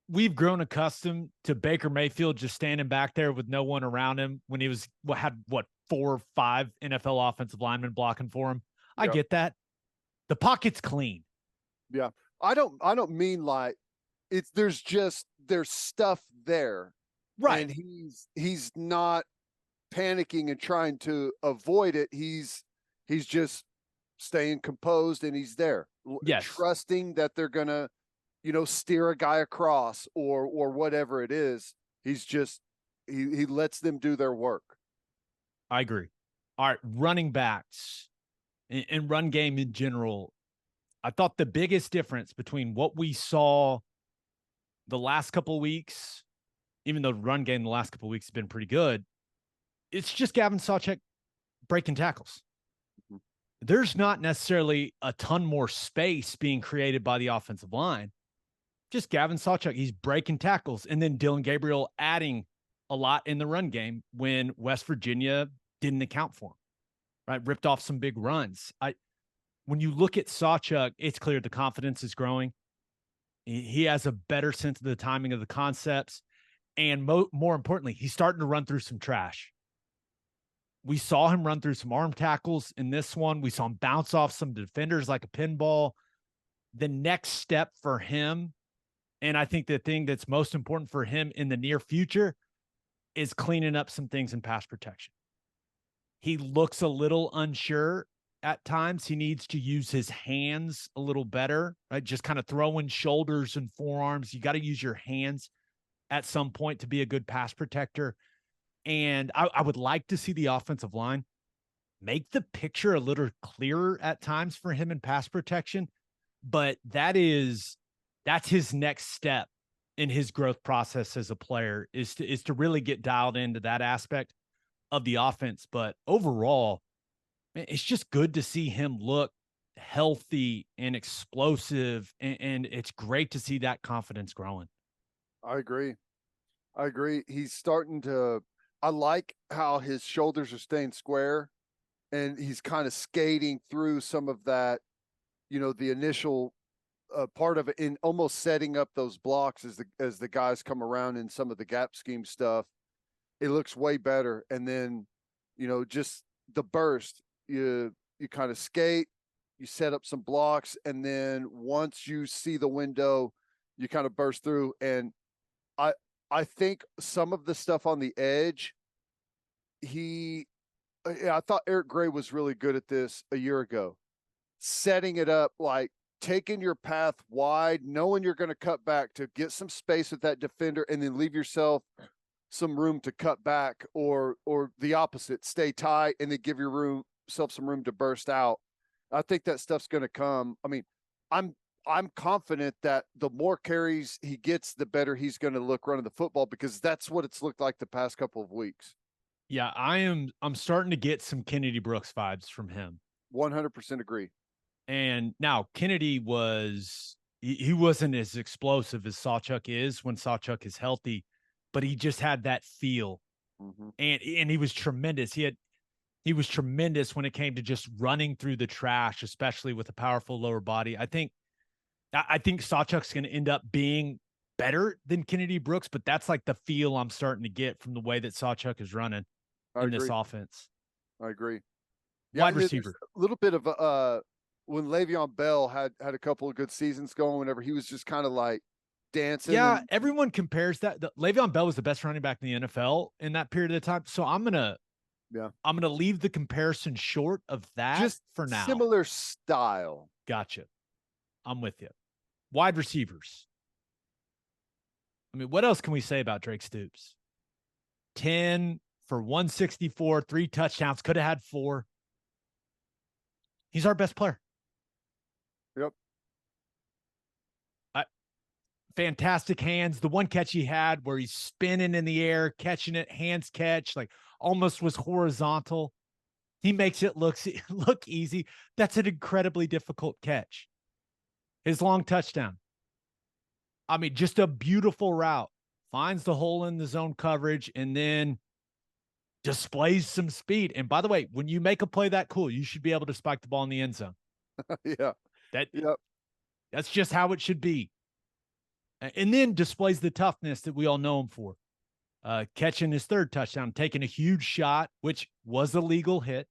we've grown accustomed to Baker Mayfield just standing back there with no one around him when he had 4 or 5 NFL offensive linemen blocking for him. I get that. The pocket's clean. Yeah. I don't mean like there's stuff there. Right. And he's not panicking and trying to avoid it. He's just staying composed and he's there. Yes. Trusting that they're going to, steer a guy across or whatever it is. He's just, he lets them do their work. I agree. All right. Running backs and run game in general. I thought the biggest difference between what we saw the last couple of weeks, even though run game the last couple of weeks has been pretty good, It's just Gavin Sawchuk breaking tackles. Mhm. There's not necessarily a ton more space being created by the offensive line. Just Gavin Sawchuk, he's breaking tackles, and then Dillon Gabriel adding a lot in the run game when West Virginia didn't account for him, right? Ripped off some big runs. When you look at Sawchuk, it's clear the confidence is growing. He has a better sense of the timing of the concepts. And more importantly, he's starting to run through some trash. We saw him run through some arm tackles in this one. We saw him bounce off some defenders like a pinball. The next step for him, and I think the thing that's most important for him in the near future, is cleaning up some things in pass protection. He looks a little unsure at times. He needs to use his hands a little better, right? Just kind of throwing shoulders and forearms. You got to use your hands at some point to be a good pass protector. And I would like to see the offensive line make the picture a little clearer at times for him in pass protection. But that's his next step in his growth process as a player, is to really get dialed into that aspect of the offense. But overall, man, it's just good to see him look healthy and explosive. And it's great to see that confidence growing. I agree. He's starting to, I like how his shoulders are staying square and he's kind of skating through some of that, the initial part of it, in almost setting up those blocks as the guys come around in some of the gap scheme stuff. It looks way better. And then, just the burst, you kind of skate, you set up some blocks, and then once you see the window, you kind of burst through. And I think some of the stuff on the edge, I thought Eric Gray was really good at this a year ago, setting it up, like taking your path wide, knowing you're going to cut back to get some space with that defender, and then leave yourself some room to cut back, or the opposite, stay tight and then give yourself some room to burst out. I think that stuff's going to come. I mean, I'm confident that the more carries he gets, the better he's going to look running the football, because that's what it's looked like the past couple of weeks. Yeah, I'm starting to get some Kennedy Brooks vibes from him. 100% agree. And now Kennedy he wasn't as explosive as Sawchuk is when Sawchuk is healthy, but he just had that feel. Mm-hmm. And he was tremendous. He was tremendous when it came to just running through the trash, especially with a powerful lower body. I think Sawchuk's going to end up being better than Kennedy Brooks, but that's like the feel I'm starting to get from the way that Sawchuk is running in this offense. I agree. Yeah, wide receiver. A little bit of when Le'Veon Bell had a couple of good seasons going, whenever he was just kind of like dancing. Yeah, everyone compares that. Le'Veon Bell was the best running back in the NFL in that period of time. So I'm gonna leave the comparison short of that just for now. Similar style. Gotcha. I'm with you. Wide receivers. I mean, what else can we say about Drake Stoops? 10 for 164, 3 touchdowns, could have had 4. He's our best player. Yep. Fantastic hands. The one catch he had where he's spinning in the air, catching it, hands catch, like almost was horizontal. He makes it look easy. That's an incredibly difficult catch. His long touchdown. I mean, just a beautiful route. Finds the hole in the zone coverage and then displays some speed. And by the way, when you make a play that cool, you should be able to spike the ball in the end zone. Yeah. That's just how it should be. And then displays the toughness that we all know him for. Catching his 3rd touchdown, taking a huge shot, which was a legal hit,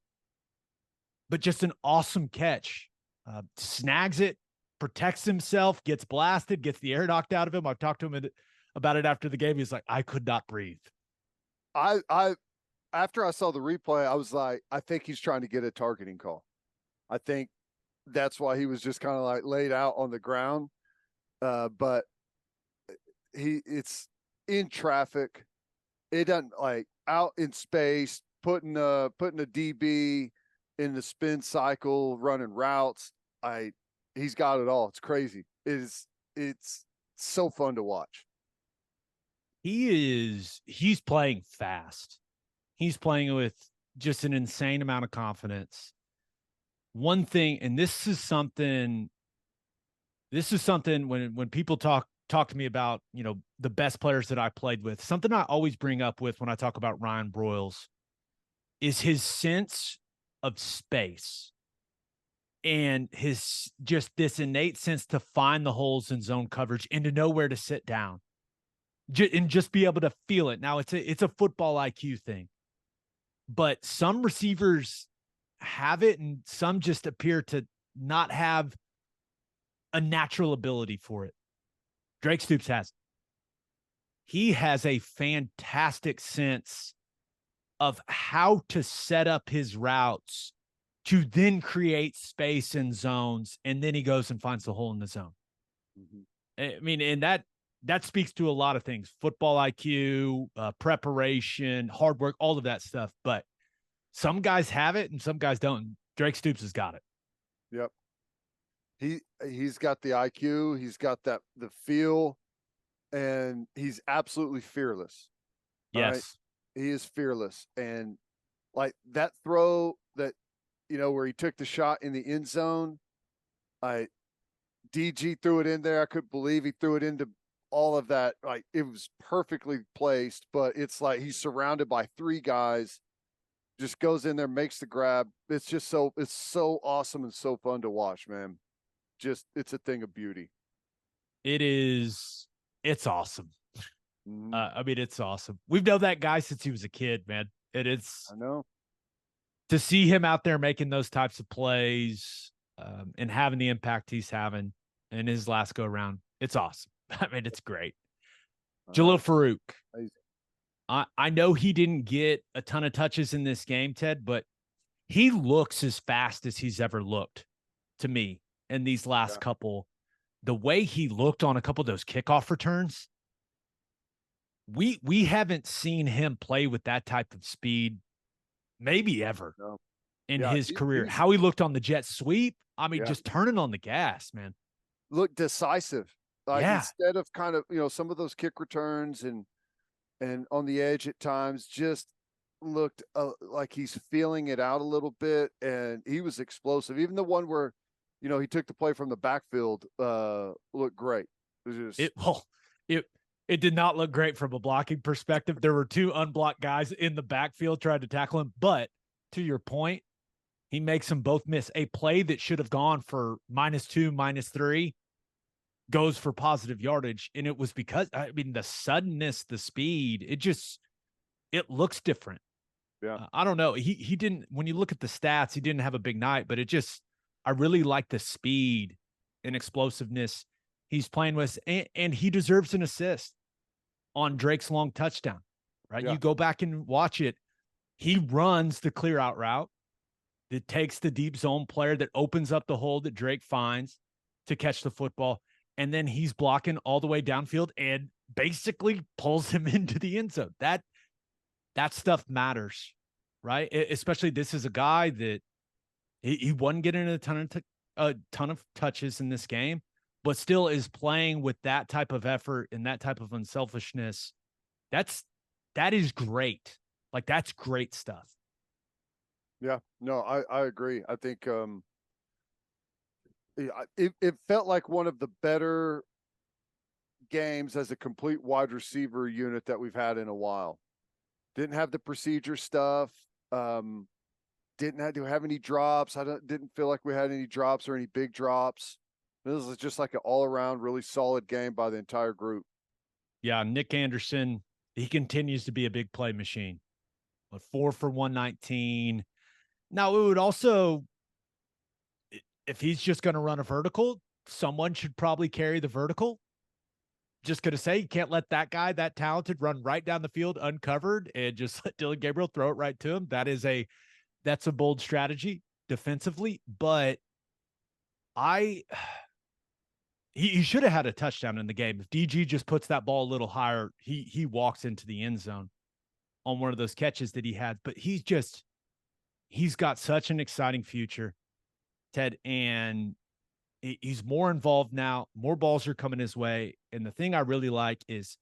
but just an awesome catch. Snags it, protects himself, gets blasted, gets the air knocked out of him. I've talked to him about it after the game. He's like, I could not breathe. After I saw the replay, I was like, I think he's trying to get a targeting call. I think that's why he was just kind of like laid out on the ground. But it's in traffic. It doesn't, like, out in space, putting a DB in the spin cycle, running routes. He's got it all. It's crazy. It's so fun to watch. He's playing fast. He's playing with just an insane amount of confidence. One thing, and this is something when people talk to me about, the best players that I played with, something I always bring up with when I talk about Ryan Broyles is his sense of space and his just this innate sense to find the holes in zone coverage and to know where to sit down and just be able to feel it. Now it's a football IQ thing, but some receivers have it and some just appear to not have a natural ability for it. Drake Stoops has. He has a fantastic sense of how to set up his routes to then create space in zones, and then he goes and finds the hole in the zone. I mean, and that speaks to a lot of things: football IQ, preparation, hard work, all of that stuff. But some guys have it and some guys don't. Drake Stoops has got it. Yep. He's got the IQ, he's got the feel, and he's absolutely fearless. Yes. Right? He is fearless. And like that throw that, where he took the shot in the end zone, DG threw it in there. I couldn't believe he threw it into all of that. Like it was perfectly placed, but it's like he's surrounded by three guys, just goes in there, makes the grab. It's so awesome and so fun to watch, man. It's a thing of beauty. It's awesome. I mean, it's awesome. We've known that guy since he was a kid, man. I know. To see him out there making those types of plays and having the impact he's having in his last go around, it's awesome. I mean, it's great. Jalil Farouk. I know he didn't get a ton of touches in this game, Ted, but he looks as fast as he's ever looked to me in these last couple. The way he looked on a couple of those kickoff returns, we haven't seen him play with that type of speed maybe ever in his career. How he looked on the jet sweep, I mean, just turning on the gas, man. Look decisive. Instead of kind of, some of those kick returns and on the edge at times, just looked like he's feeling it out a little bit, and he was explosive. Even the one where, he took the play from the backfield looked great. It did not look great from a blocking perspective. There were two unblocked guys in the backfield trying to tackle him, but to your point, he makes them both miss. A play that should have gone for -2, -3 goes for positive yardage. And it was because, I mean, the suddenness, the speed, it looks different. Yeah. I don't know. He didn't, when you look at the stats, he didn't have a big night, but I really like the speed and explosiveness he's playing with, and he deserves an assist on Drake's long touchdown, right? Yeah. You go back and watch it. He runs the clear out route that takes the deep zone player that opens up the hole that Drake finds to catch the football. And then he's blocking all the way downfield and basically pulls him into the end zone. That stuff matters, right? Especially this is a guy that he wasn't getting a ton of touches in this game, but still is playing with that type of effort and that type of unselfishness. That is great. Like, that's great stuff. Yeah, no, I agree. I think it felt like one of the better games as a complete wide receiver unit that we've had in a while. Didn't have the procedure stuff. Didn't have to have any drops. Didn't feel like we had any drops or any big drops. This was just like an all-around really solid game by the entire group. Yeah, Nick Anderson, he continues to be a big play machine. 4 for 119. Now, it would also, if he's just going to run a vertical, someone should probably carry the vertical. Just going to say, you can't let that guy, that talented, run right down the field uncovered and just let Dillon Gabriel throw it right to him. That's a bold strategy defensively, but he should have had a touchdown in the game. If DG just puts that ball a little higher, he walks into the end zone on one of those catches that he had. But he's got such an exciting future, Ted, and he's more involved now. More balls are coming his way. And the thing I really like is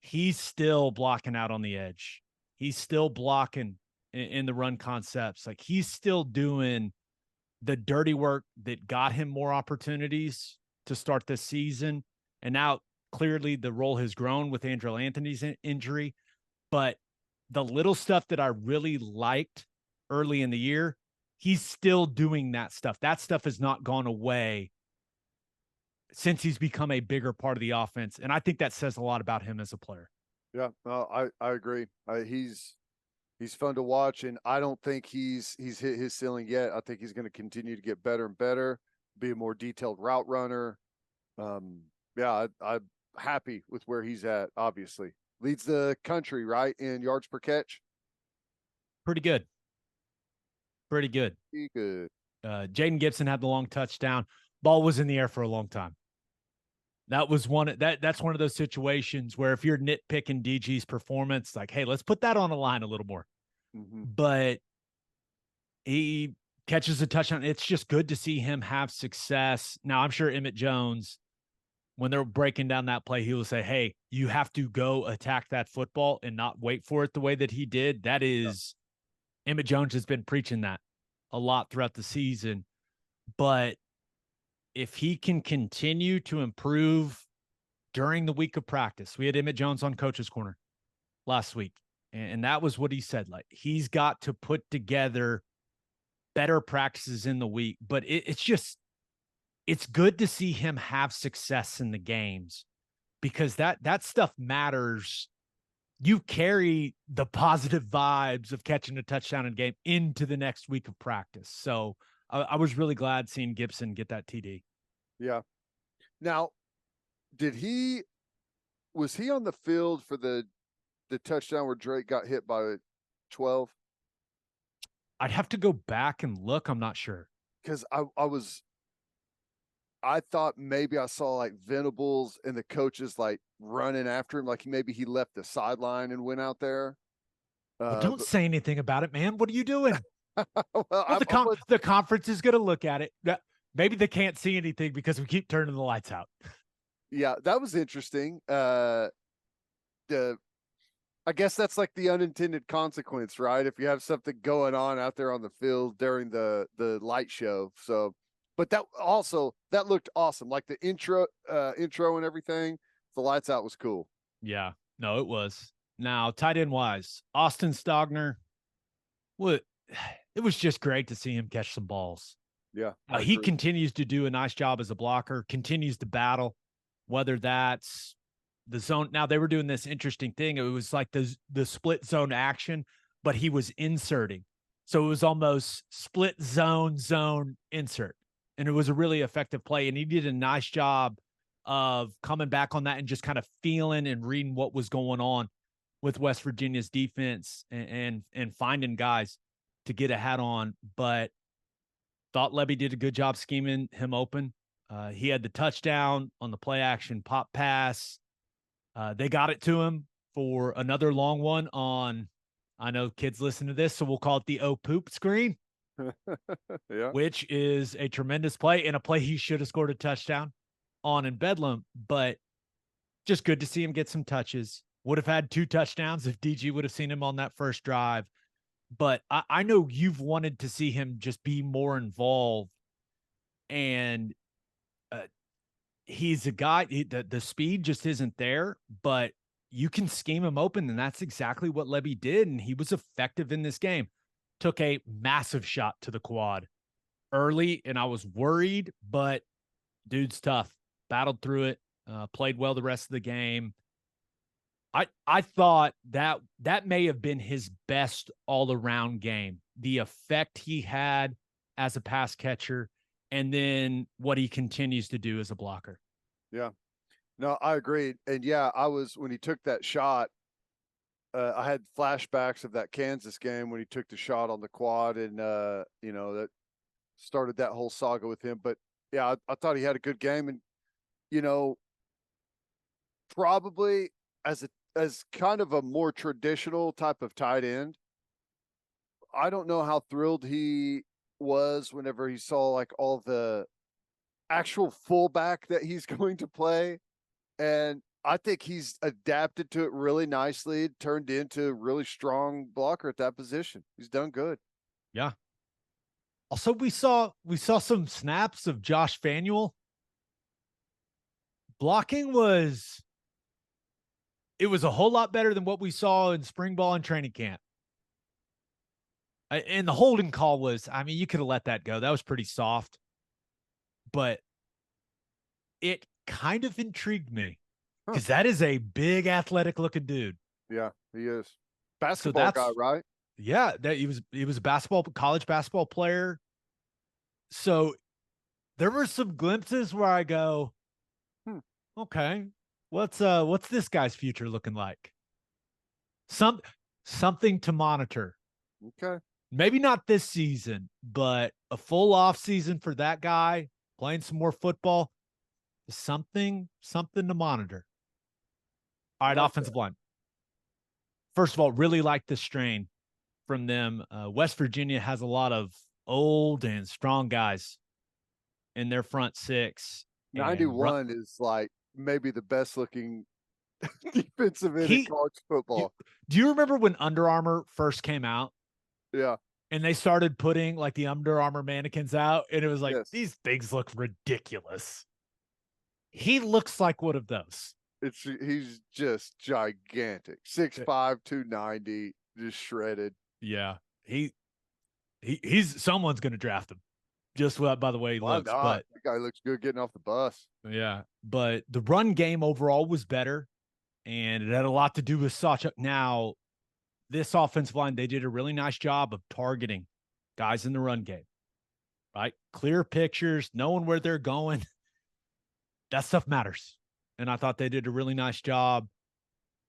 he's still blocking out on the edge. He's still blocking in the run concepts. Like, he's still doing the dirty work that got him more opportunities to start this season. And now clearly the role has grown with Andrew Anthony's injury. But the little stuff that I really liked early in the year, he's still doing that stuff. That stuff has not gone away since he's become a bigger part of the offense. And I think that says a lot about him as a player. Yeah, I agree. He's fun to watch, and I don't think he's hit his ceiling yet. I think he's going to continue to get better and better, be a more detailed route runner. Yeah, I'm happy with where he's at. Obviously, leads the country right in yards per catch. Pretty good. Pretty good. Pretty good. Jaden Gibson had the long touchdown. Ball was in the air for a long time. That's one of those situations where if you're nitpicking DG's performance, like, hey, let's put that on the line a little more. Mm-hmm. But he catches a touchdown. It's just good to see him have success. Now, I'm sure Emmett Jones, when they're breaking down that play, he will say, hey, you have to go attack that football and not wait for it the way that he did. That is, Emmett Jones has been preaching that a lot throughout the season. But if he can continue to improve during the week of practice, we had Emmett Jones on Coach's Corner last week, and that was what he said. Like, he's got to put together better practices in the week, but it's good to see him have success in the games, because that stuff matters. You carry the positive vibes of catching a touchdown in game into the next week of practice. So I was really glad seeing Gibson get that TD. Yeah. Now, was he on the field for the touchdown where Drake got hit by 12? I'd have to go back and look. I'm not sure. Because I thought maybe I saw like Venables and the coaches like running after him, like maybe he left the sideline and went out there. Well, don't say anything about it, man. What are you doing? Well, the conference is going to look at it. Maybe they can't see anything because we keep turning the lights out. Yeah, that was interesting. I guess that's like the unintended consequence, right? If you have something going on out there on the field during the light show. So, but that looked awesome. Like the intro and everything. The lights out was cool. Yeah, no, it was. Now, tight end wise, Austin Stogner, it was just great to see him catch some balls. Yeah. He continues to do a nice job as a blocker, continues to battle, whether that's the zone. Now, they were doing this interesting thing. It was like the split zone action, but he was inserting. So it was almost split zone insert. And it was a really effective play. And he did a nice job of coming back on that and just kind of feeling and reading what was going on with West Virginia's defense and finding guys to get a hat on. But thought Lebby did a good job scheming him open. He had the touchdown on the play action pop pass. They got it to him for another long one on, I know kids listen to this, so we'll call it the "oh poop" screen. Yeah. Which is a tremendous play and a play he should have scored a touchdown on in Bedlam, but just good to see him get some touches. Would have had 2 touchdowns if DG would have seen him on that first drive. But I know you've wanted to see him just be more involved. And he's a guy, the speed just isn't there, but you can scheme him open, and that's exactly what Lebby did, and he was effective in this game. Took a massive shot to the quad early, and I was worried, but dude's tough. Battled through it, played well the rest of the game. I thought that may have been his best all-around game. The effect he had as a pass catcher, and then what he continues to do as a blocker. Yeah. No, I agreed. And yeah, when he took that shot, I had flashbacks of that Kansas game when he took the shot on the quad, and that started that whole saga with him. But yeah, I thought he had a good game, and probably as kind of a more traditional type of tight end. I don't know how thrilled he was whenever he saw like all the actual fullback that he's going to play. And I think he's adapted to it really nicely, turned into a really strong blocker at that position. He's done good. Yeah. Also, we saw some snaps of Josh Fanuel. Blocking was a whole lot better than what we saw in spring ball and training camp. And the holding call was, I mean, you could have let that go. That was pretty soft. But it kind of intrigued me because that is a big athletic looking dude. Yeah, he is. Basketball guy, right? Yeah, that he was a college basketball player. So there were some glimpses where I go, okay, what's this guy's future looking like? Something to monitor. Okay. Maybe not this season, but a full off season for that guy playing some more football. Something to monitor. All right, offensive line. First of all, really like the strain from them. West Virginia has a lot of old and strong guys in their front six. 91 is like maybe the best looking defensive end in college football. Do you remember when Under Armour first came out? Yeah. And they started putting like the Under Armour mannequins out, and it was like, yes. These things look ridiculous. He looks like one of those. He's just gigantic. 6'5", 290, just shredded. Yeah. He's someone's gonna draft him. Just by the way he looks. But the guy looks good getting off the bus. Yeah. But the run game overall was better, and it had a lot to do with Sawchuk. Now, this offensive line, they did a really nice job of targeting guys in the run game, right? Clear pictures, knowing where they're going. That stuff matters. And I thought they did a really nice job.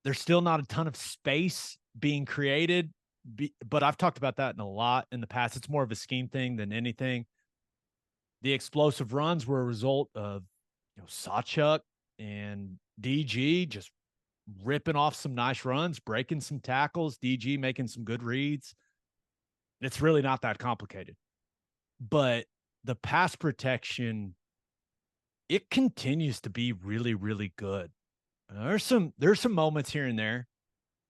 There's still not a ton of space being created, but I've talked about that a lot in the past. It's more of a scheme thing than anything. The explosive runs were a result of Sawchuk and DG just ripping off some nice runs, breaking some tackles, DG making some good reads. It's really not that complicated. But the pass protection, it continues to be really, really good. There's some moments here and there,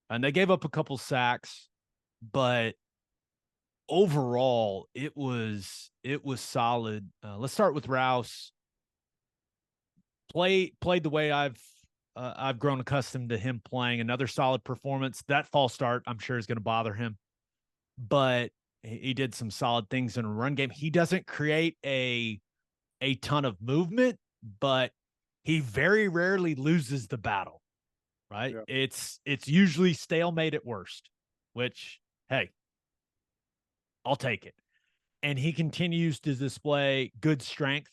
and they gave up a couple sacks, but overall it was solid. Let's start with Rouse. Played the way I've grown accustomed to him playing. Another solid performance. That false start, I'm sure, is going to bother him, but he did some solid things in a run game. He doesn't create a ton of movement, but he very rarely loses the battle, right? Yeah. It's usually stalemate at worst, which, hey, I'll take it. And he continues to display good strength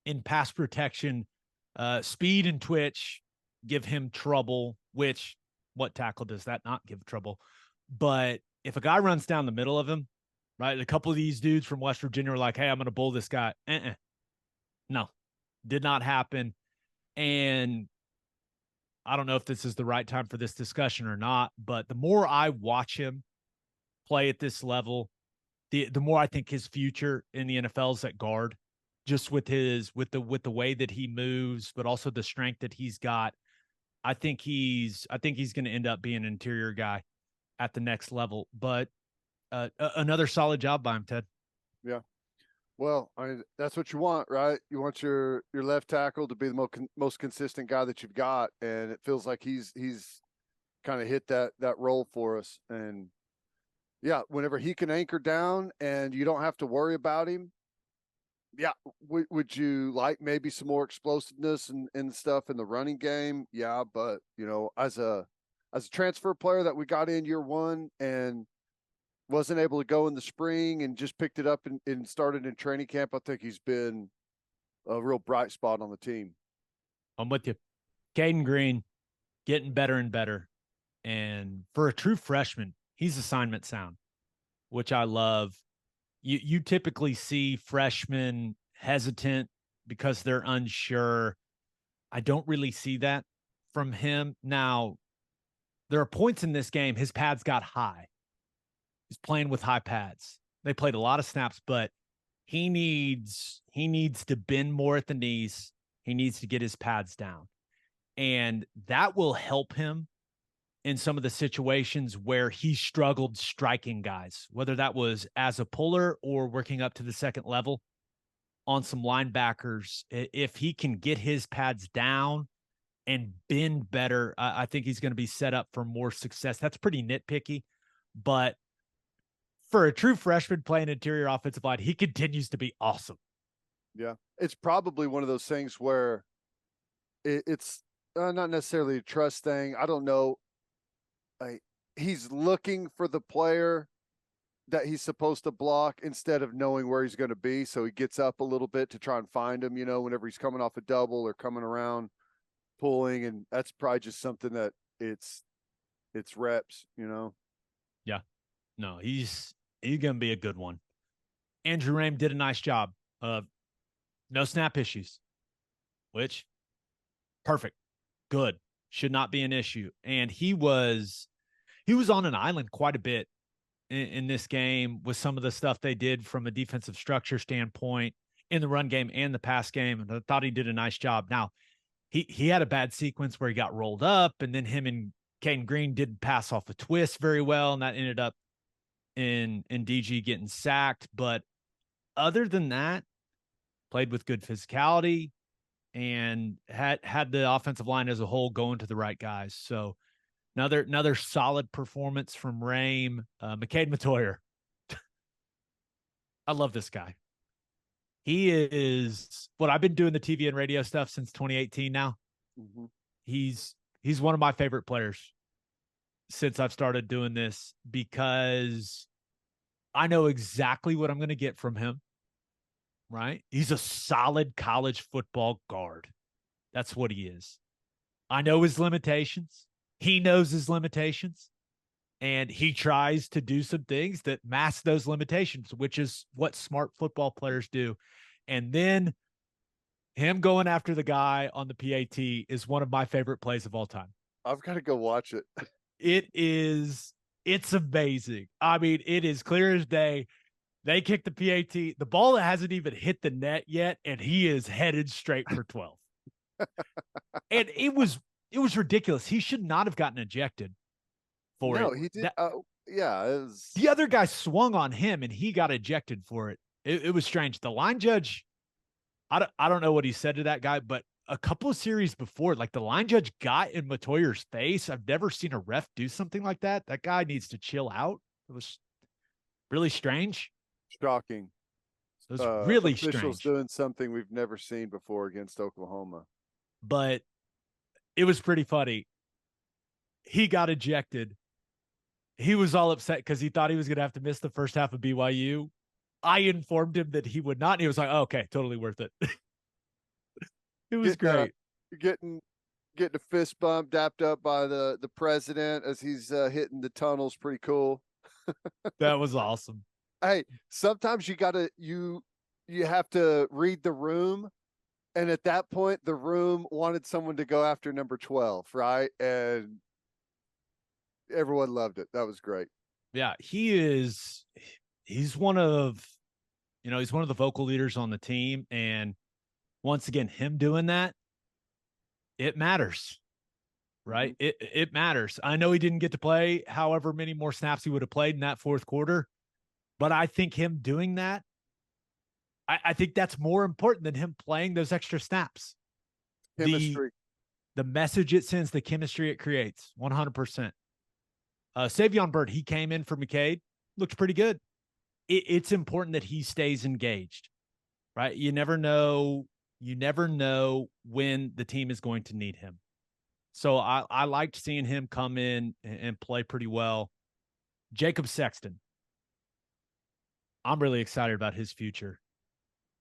in pass protection. Speed and twitch give him trouble, which what tackle does that not give trouble? But if a guy runs down the middle of him, right, a couple of these dudes from West Virginia are like, hey, I'm going to bull this guy. No, did not happen. And I don't know if this is the right time for this discussion or not, but the more I watch him play at this level, the more I think his future in the NFL is at guard, just with the way that he moves, but also the strength that he's got. I think he's going to end up being an interior guy at the next level. But another solid job by him, Ted. Yeah. Well, that's what you want, right? You want your left tackle to be the most consistent guy that you've got, and it feels like he's kind of hit that role for us. And yeah, whenever he can anchor down and you don't have to worry about him, yeah. Would you like maybe some more explosiveness and stuff in the running game? Yeah, but as a transfer player that we got in year one and wasn't able to go in the spring and just picked it up and started in training camp, I think he's been a real bright spot on the team. I'm with you. Caden Green getting better and better. And for a true freshman, he's assignment sound, which I love. You typically see freshmen hesitant because they're unsure. I don't really see that from him. Now, there are points in this game his pads got high. He's playing with high pads. They played a lot of snaps, but he needs to bend more at the knees. He needs to get his pads down. And that will help him in some of the situations where he struggled striking guys, whether that was as a puller or working up to the second level on some linebackers. If he can get his pads down and bend better, I think he's going to be set up for more success. That's pretty nitpicky, but for a true freshman playing interior offensive line, he continues to be awesome. Yeah. It's probably one of those things where it's not necessarily a trust thing. I don't know. He's looking for the player that he's supposed to block instead of knowing where he's going to be. So he gets up a little bit to try and find him, whenever he's coming off a double or coming around pulling. And that's probably just something that it's reps, Yeah. No, he's going to be a good one. Andrew Rame did a nice job. No snap issues, which perfect. Good. Should not be an issue. And he was on an island quite a bit in this game with some of the stuff they did from a defensive structure standpoint in the run game and the pass game. And I thought he did a nice job. Now, he had a bad sequence where he got rolled up, and then him and Caden Green didn't pass off a twist very well, and that ended up in DG getting sacked. But other than that, played with good physicality and had the offensive line as a whole going to the right guys. So another solid performance from Rame. McCade Matoyer. I love this guy. He is what I've been doing the TV and radio stuff since 2018 now. Mm-hmm. He's one of my favorite players since I've started doing this because I know exactly what I'm going to get from him. Right? He's a solid college football guard. That's what he is. I know his limitations. He knows his limitations. And he tries to do some things that mask those limitations, which is what smart football players do. And then him going after the guy on the PAT is one of my favorite plays of all time. I've got to go watch it. It's amazing. I mean, it is clear as day. They kick the PAT, the ball that hasn't even hit the net yet, and he is headed straight for 12. And it was ridiculous. He should not have gotten ejected for it. No, he did. Yeah. The other guy swung on him, and he got ejected for it. It was strange. The line judge, I don't know what he said to that guy, but a couple of series before, like the line judge got in Matoyer's face. I've never seen a ref do something like that. That guy needs to chill out. It was really strange. Shocking. It was really officials strange. Doing something we've never seen before against Oklahoma. But it was pretty funny. He got ejected. He was all upset because he thought he was going to have to miss the first half of BYU. I informed him that he would not, and he was like, oh, okay, totally worth it. It was great. Getting a fist bump, dapped up by the president as he's hitting the tunnels. Pretty cool. That was awesome. Hey, sometimes you have to read the room. And at that point, the room wanted someone to go after number 12, right? And everyone loved it. That was great. Yeah, he's one of the vocal leaders on the team. And once again, him doing that, it matters, right? It matters. I know he didn't get to play however many more snaps he would have played in that fourth quarter, but I think him doing that, I think that's more important than him playing those extra snaps. Chemistry. The message it sends, the chemistry it creates, 100%. Savion Bird, he came in for McCade, looked pretty good. It's important that he stays engaged, right? You never know when the team is going to need him. So I liked seeing him come in and play pretty well. Jacob Sexton, I'm really excited about his future.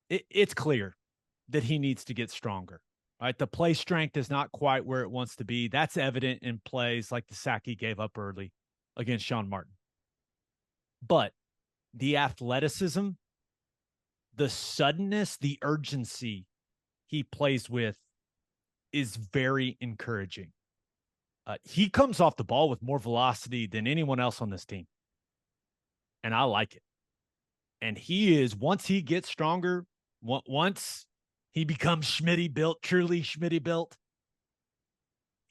It's clear that he needs to get stronger, right? The play strength is not quite where it wants to be. That's evident in plays like the sack he gave up early against Sean Martin. But the athleticism, the suddenness, the urgency he plays with is very encouraging. He comes off the ball with more velocity than anyone else on this team. And I like it. And he is, once he gets stronger, once he becomes Schmitty built, truly Schmitty built,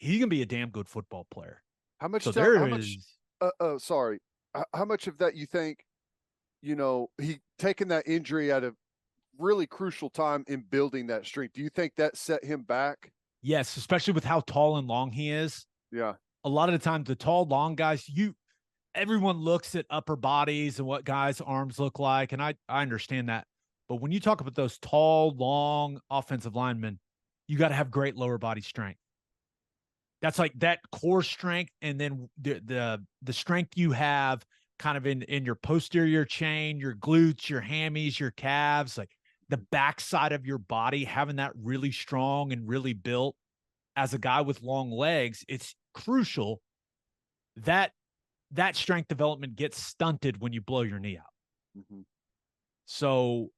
he's gonna be a damn good football player. How much? So How there much? is. Sorry. How much of that you think? He taken that injury at a really crucial time in building that strength. Do you think that set him back? Yes, especially with how tall and long he is. Yeah. A lot of the times, the tall, long guys, everyone looks at upper bodies and what guys' arms look like, and I understand that. But when you talk about those tall, long offensive linemen, you got to have great lower body strength. That's like that core strength, and then the strength you have kind of in your posterior chain, your glutes, your hammies, your calves, like the backside of your body, having that really strong and really built as a guy with long legs, it's crucial that that strength development gets stunted when you blow your knee out. Mm-hmm. So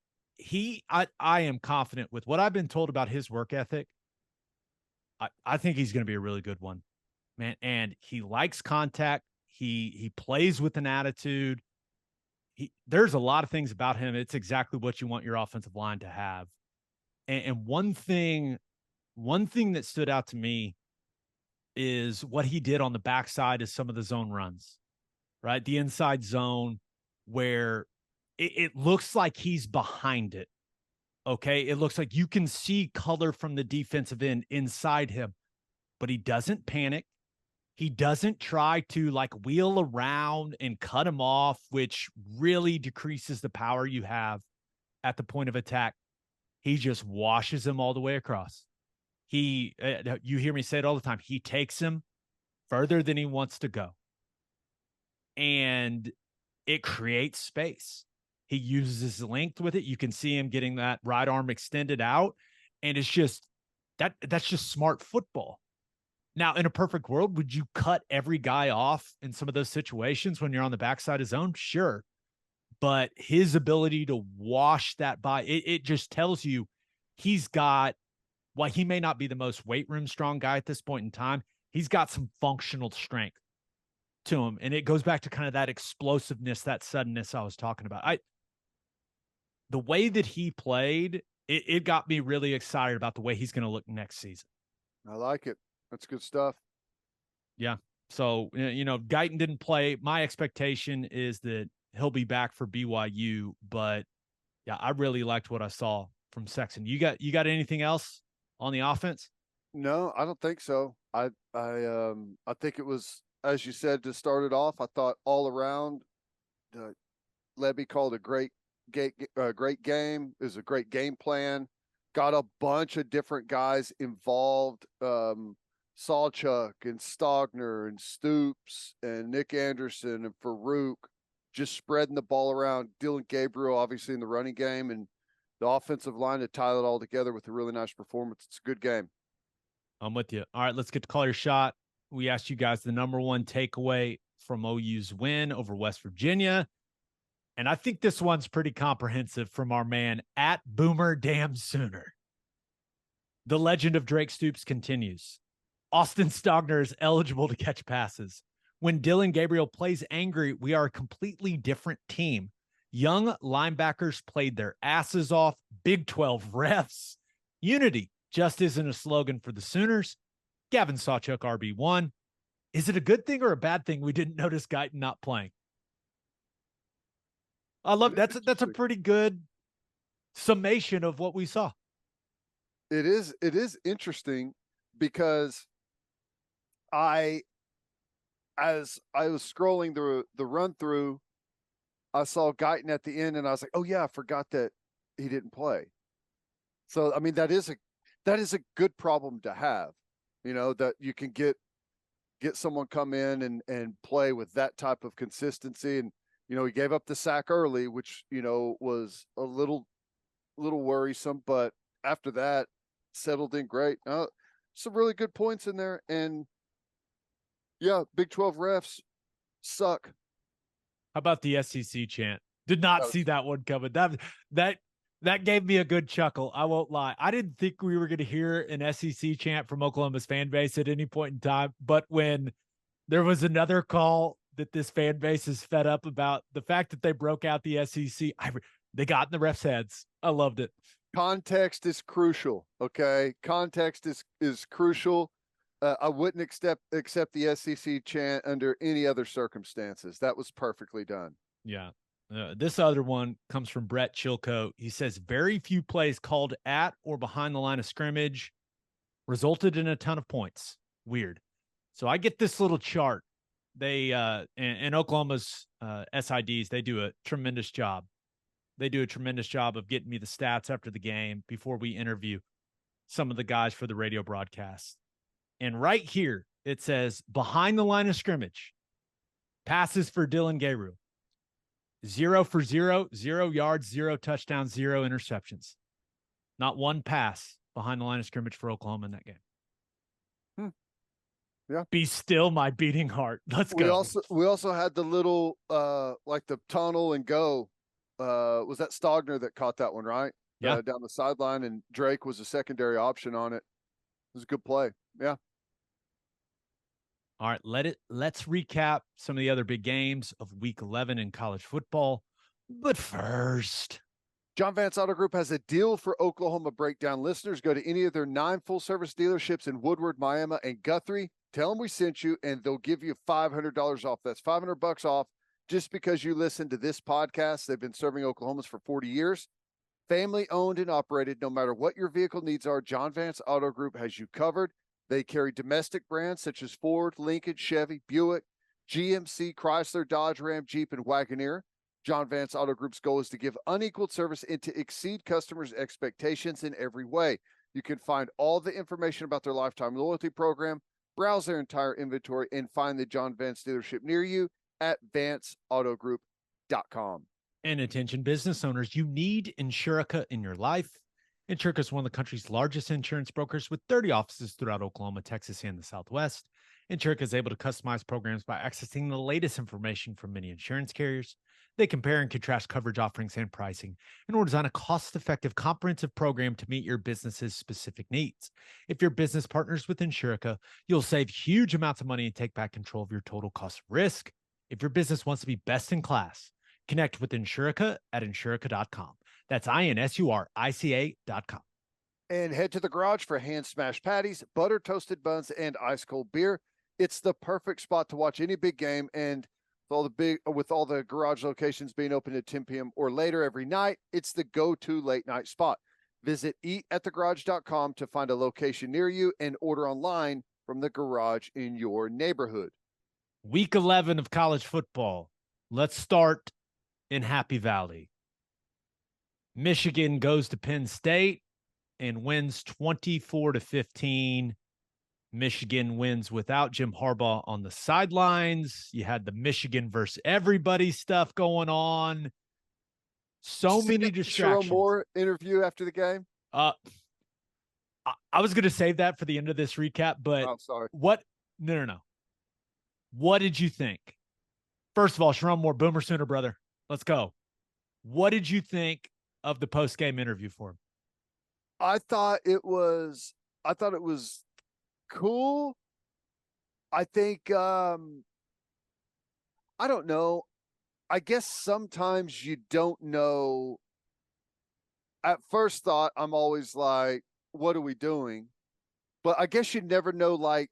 I am confident with what I've been told about his work ethic. I think he's going to be a really good one, man. And he likes contact. He plays with an attitude. There's a lot of things about him. It's exactly what you want your offensive line to have. And one thing that stood out to me is what he did on the backside of some of the zone runs, right? The inside zone where it looks like he's behind it. Okay. It looks like you can see color from the defensive end inside him, but he doesn't panic. He doesn't try to like wheel around and cut him off, which really decreases the power you have at the point of attack. He just washes him all the way across. You hear me say it all the time. He takes him further than he wants to go. And it creates space. He uses his length with it. You can see him getting that right arm extended out. And it's just that's just smart football. Now, in a perfect world, would you cut every guy off in some of those situations when you're on the backside of zone? Sure. But his ability to wash that by, it just tells you he's got, while he may not be the most weight room strong guy at this point in time, he's got some functional strength to him. And it goes back to kind of that explosiveness, that suddenness I was talking about. The way that he played, it got me really excited about the way he's going to look next season. I like it. That's good stuff. Yeah. So, Guyton didn't play. My expectation is that he'll be back for BYU, but yeah, I really liked what I saw from Sexton. You got anything else on the offense? No, I don't think so. I think it was, as you said, to start it off. I thought all around, Levy called a great game. It was a great game plan. Got a bunch of different guys involved. Sawchuk and Stogner and Stoops and Nick Anderson and Farouk, just spreading the ball around. Dillon Gabriel, obviously, in the running game, and the offensive line to tie it all together with a really nice performance. It's a good game. I'm with you. All right, let's get to call your shot. We asked you guys the number one takeaway from OU's win over West Virginia. And I think this one's pretty comprehensive from our man at Boomer Damn Sooner. The legend of Drake Stoops continues. Austin Stogner is eligible to catch passes. When Dillon Gabriel plays angry, we are a completely different team. Young linebackers played their asses off. Big 12 refs. Unity just isn't a slogan for the Sooners. Gavin Sawchuk, RB1. Is it a good thing or a bad thing we didn't notice Guyton not playing? I love that's a pretty good summation of what we saw. It is interesting because as I was scrolling the run through, I saw Guyton at the end and I was like, oh yeah, I forgot that he didn't play. So I mean that is a good problem to have, that you can get someone come in and play with that type of consistency. And he gave up the sack early, which was a little worrisome, but after that settled in great. Some really good points in there. And yeah, Big 12 refs suck. How about the SEC chant? Did not see that one coming. That gave me a good chuckle. I won't lie. I didn't think we were going to hear an SEC chant from Oklahoma's fan base at any point in time. But when there was another call that this fan base is fed up about, the fact that they broke out the SEC, they got in the refs' heads. I loved it. Context is crucial. Okay. Context is crucial. I wouldn't accept the SEC chant under any other circumstances. That was perfectly done. Yeah. This other one comes from Brett Chilcote. He says very few plays called at or behind the line of scrimmage resulted in a ton of points. Weird. So I get this little chart. They and Oklahoma's SIDs, they do a tremendous job. They do a tremendous job of getting me the stats after the game before we interview some of the guys for the radio broadcast. And right here, it says behind the line of scrimmage, passes for Dillon Gabriel. 0 for 0, 0 yards, 0 touchdowns, 0 interceptions. Not one pass behind the line of scrimmage for Oklahoma in that game. Yeah. Be still my beating heart. Let's go. We also had the little like the tunnel and go. Was that Stogner that caught that one, right? Yeah. Down the sideline, and Drake was a secondary option on it. It was a good play. Yeah. All right, let's recap some of the other big games of week 11 in college football. But first, John Vance Auto Group has a deal for Oklahoma Breakdown listeners. Go to any of their 9 full-service dealerships in Woodward, Miami, and Guthrie. Tell them we sent you, and they'll give you $500 off. That's $500 off just because you listen to this podcast. They've been serving Oklahomans for 40 years. Family owned and operated. No matter what your vehicle needs are, John Vance Auto Group has you covered. They carry domestic brands such as Ford, Lincoln, Chevy, Buick, GMC, Chrysler, Dodge, Ram, Jeep, and Wagoneer. John Vance Auto Group's goal is to give unequaled service and to exceed customers' expectations in every way. You can find all the information about their lifetime loyalty program, browse their entire inventory, and find the John Vance dealership near you at vanceautogroup.com. And attention business owners, you need Insurica in your life. Insurica is one of the country's largest insurance brokers with 30 offices throughout Oklahoma, Texas, and the Southwest. Insurica is able to customize programs by accessing the latest information from many insurance carriers. They compare and contrast coverage offerings and pricing in order to design a cost-effective, comprehensive program to meet your business's specific needs. If your business partners with Insurica, you'll save huge amounts of money and take back control of your total cost of risk. If your business wants to be best in class, connect with Insurica at insurica.com. That's INSURICA.com. And head to the garage for hand smashed patties, butter toasted buns, and ice cold beer. It's the perfect spot to watch any big game, and with all the garage locations being open at 10 p.m. or later every night, it's the go-to late night spot. Visit eatatthegarage.com to find a location near you and order online from the garage in your neighborhood. Week 11 of college football. Let's start in Happy Valley. Michigan goes to Penn State and wins 24-15. Michigan wins without Jim Harbaugh on the sidelines. You had the Michigan versus everybody stuff going on. So many distractions. Sherrone Moore interview after the game? I was going to save that for the end of this recap, but sorry. No. What did you think? First of all, Sherrone Moore, Boomer Sooner, brother. Let's go. What did you think of the post-game interview for him? I thought it was cool. I think I don't know. I guess sometimes you don't know. At first thought, I'm always like, what are we doing? But I guess you never know, like,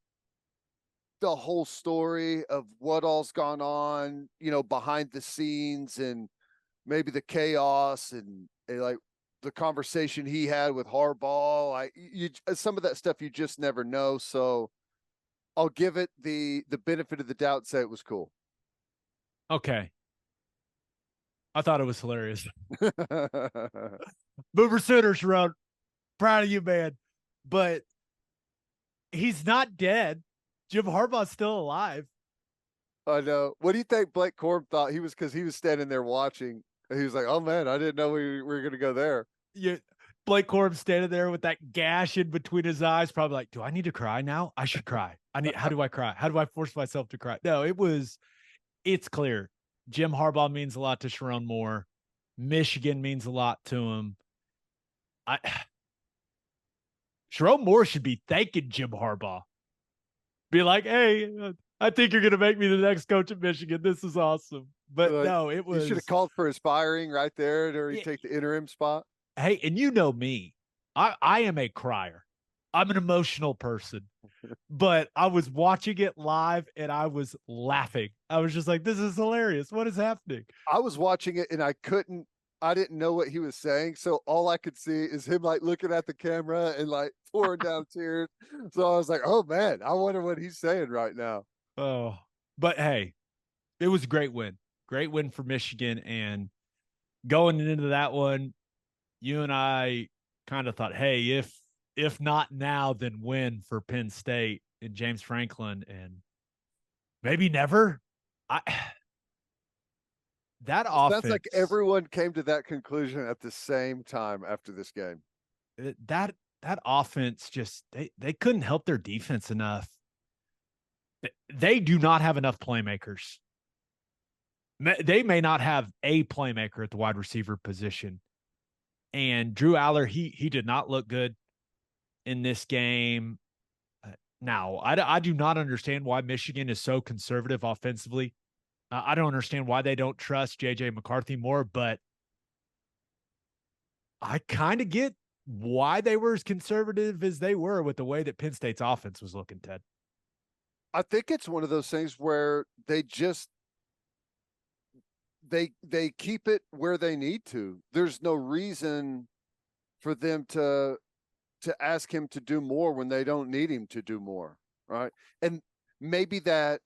the whole story of what all's gone on, behind the scenes, and maybe the chaos and like the conversation he had with Harbaugh. Some of that stuff you just never know. So I'll give it the benefit of the doubt and say it was cool. Okay. I thought it was hilarious. Boomer Sooner, Sherrone. Proud of you, man. But he's not dead. Jim Harbaugh's still alive. I know. What do you think Blake Corum thought? Because he was standing there watching. He was like, "Oh man, I didn't know we were going to go there." Yeah, Blake Corum standing there with that gash in between his eyes, probably like, "Do I need to cry now? I should cry. How do I cry? How do I force myself to cry?" No, it's clear. Jim Harbaugh means a lot to Sherrone Moore. Michigan means a lot to him. Sherrone Moore should be thanking Jim Harbaugh. Be like, "Hey, I think you're going to make me the next coach at Michigan. This is awesome." But no, it was. You should have called for his firing right there, or he take the interim spot. Hey, and you know me, I am a crier. I'm an emotional person, but I was watching it live and I was laughing. I was just like, this is hilarious. What is happening? I was watching it and I didn't know what he was saying. So all I could see is him like looking at the camera and like pouring down tears. So I was like, oh man, I wonder what he's saying right now. Oh, but hey, it was a great win. Great win for Michigan. And going into that one, you and I kind of thought, hey, if not now, then when for Penn State and James Franklin, and maybe never. I that Sounds like offense, everyone came to that conclusion at the same time after this game. that offense just they couldn't help their defense enough. They do not have enough playmakers. They may not have a playmaker at the wide receiver position. And Drew Aller, he did not look good in this game. Now, I do not understand why Michigan is so conservative offensively. I don't understand why they don't trust J.J. McCarthy more, but I kind of get why they were as conservative as they were with the way that Penn State's offense was looking, Ted. I think it's one of those things where they keep it where they need to. There's no reason for them to ask him to do more when they don't need him to do more, right? And maybe that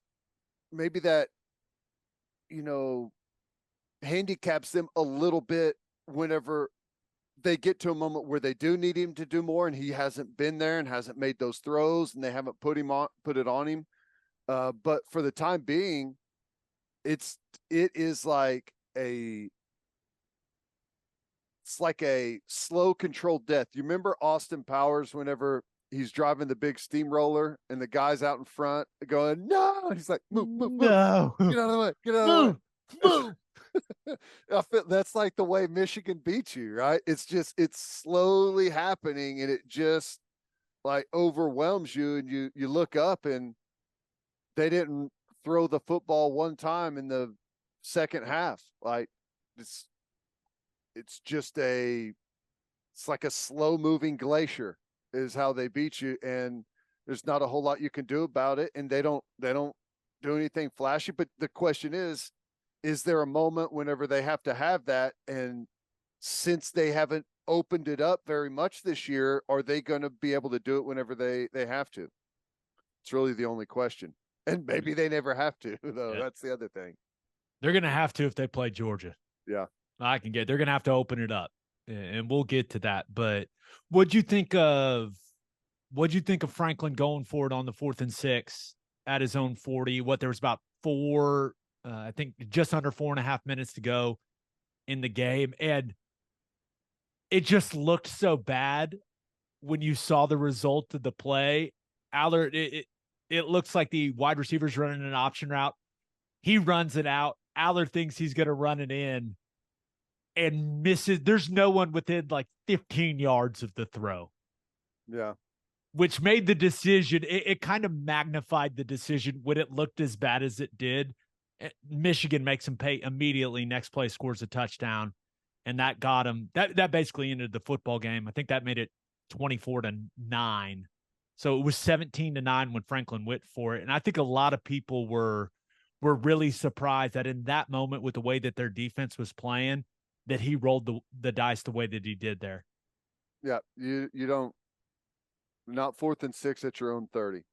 you know handicaps them a little bit whenever they get to a moment where they do need him to do more and he hasn't been there and hasn't made those throws and they haven't put it on him. But for the time being, it is like it's like a slow controlled death. You remember Austin Powers whenever he's driving the big steamroller and the guy's out in front going, no, and he's like, move, move, move, No, get out of the way, get out of move, the move. way. I feel that's like the way Michigan beats you, right? It's slowly happening and it just like overwhelms you and you look up and they didn't throw the football one time in the second half. Like it's it's just it's like a slow moving glacier is how they beat you and there's not a whole lot you can do about it and they don't do anything flashy, but the question is there a moment whenever they have to have that, and since they haven't opened it up very much this year, are they going to be able to do it whenever they have to? It's really the only question, and maybe they never have to though. Yeah. That's the other thing. They're going to have to if they play Georgia. Yeah. They're going to have to open it up, and we'll get to that. But what'd you think of Franklin going for it on the 4th and 6 at his own 40? What, there was about I think just under 4.5 minutes to go in the game, and it just looked so bad when you saw the result of the play. Allard, it looks like the wide receiver's running an option route. He runs it out. Allard thinks he's going to run it in and misses. There's no one within like 15 yards of the throw. Yeah. Which made the decision, it kind of magnified the decision when it looked as bad as it did. Michigan makes him pay immediately. Next play, scores a touchdown, and that got him. That basically ended the football game. I think that made it 24-9. So it was 17-9 when Franklin went for it. And I think a lot of people were really surprised that in that moment, with the way that their defense was playing, that he rolled the dice the way that he did there. Yeah. You don't, not 4th and 6 at your own 30.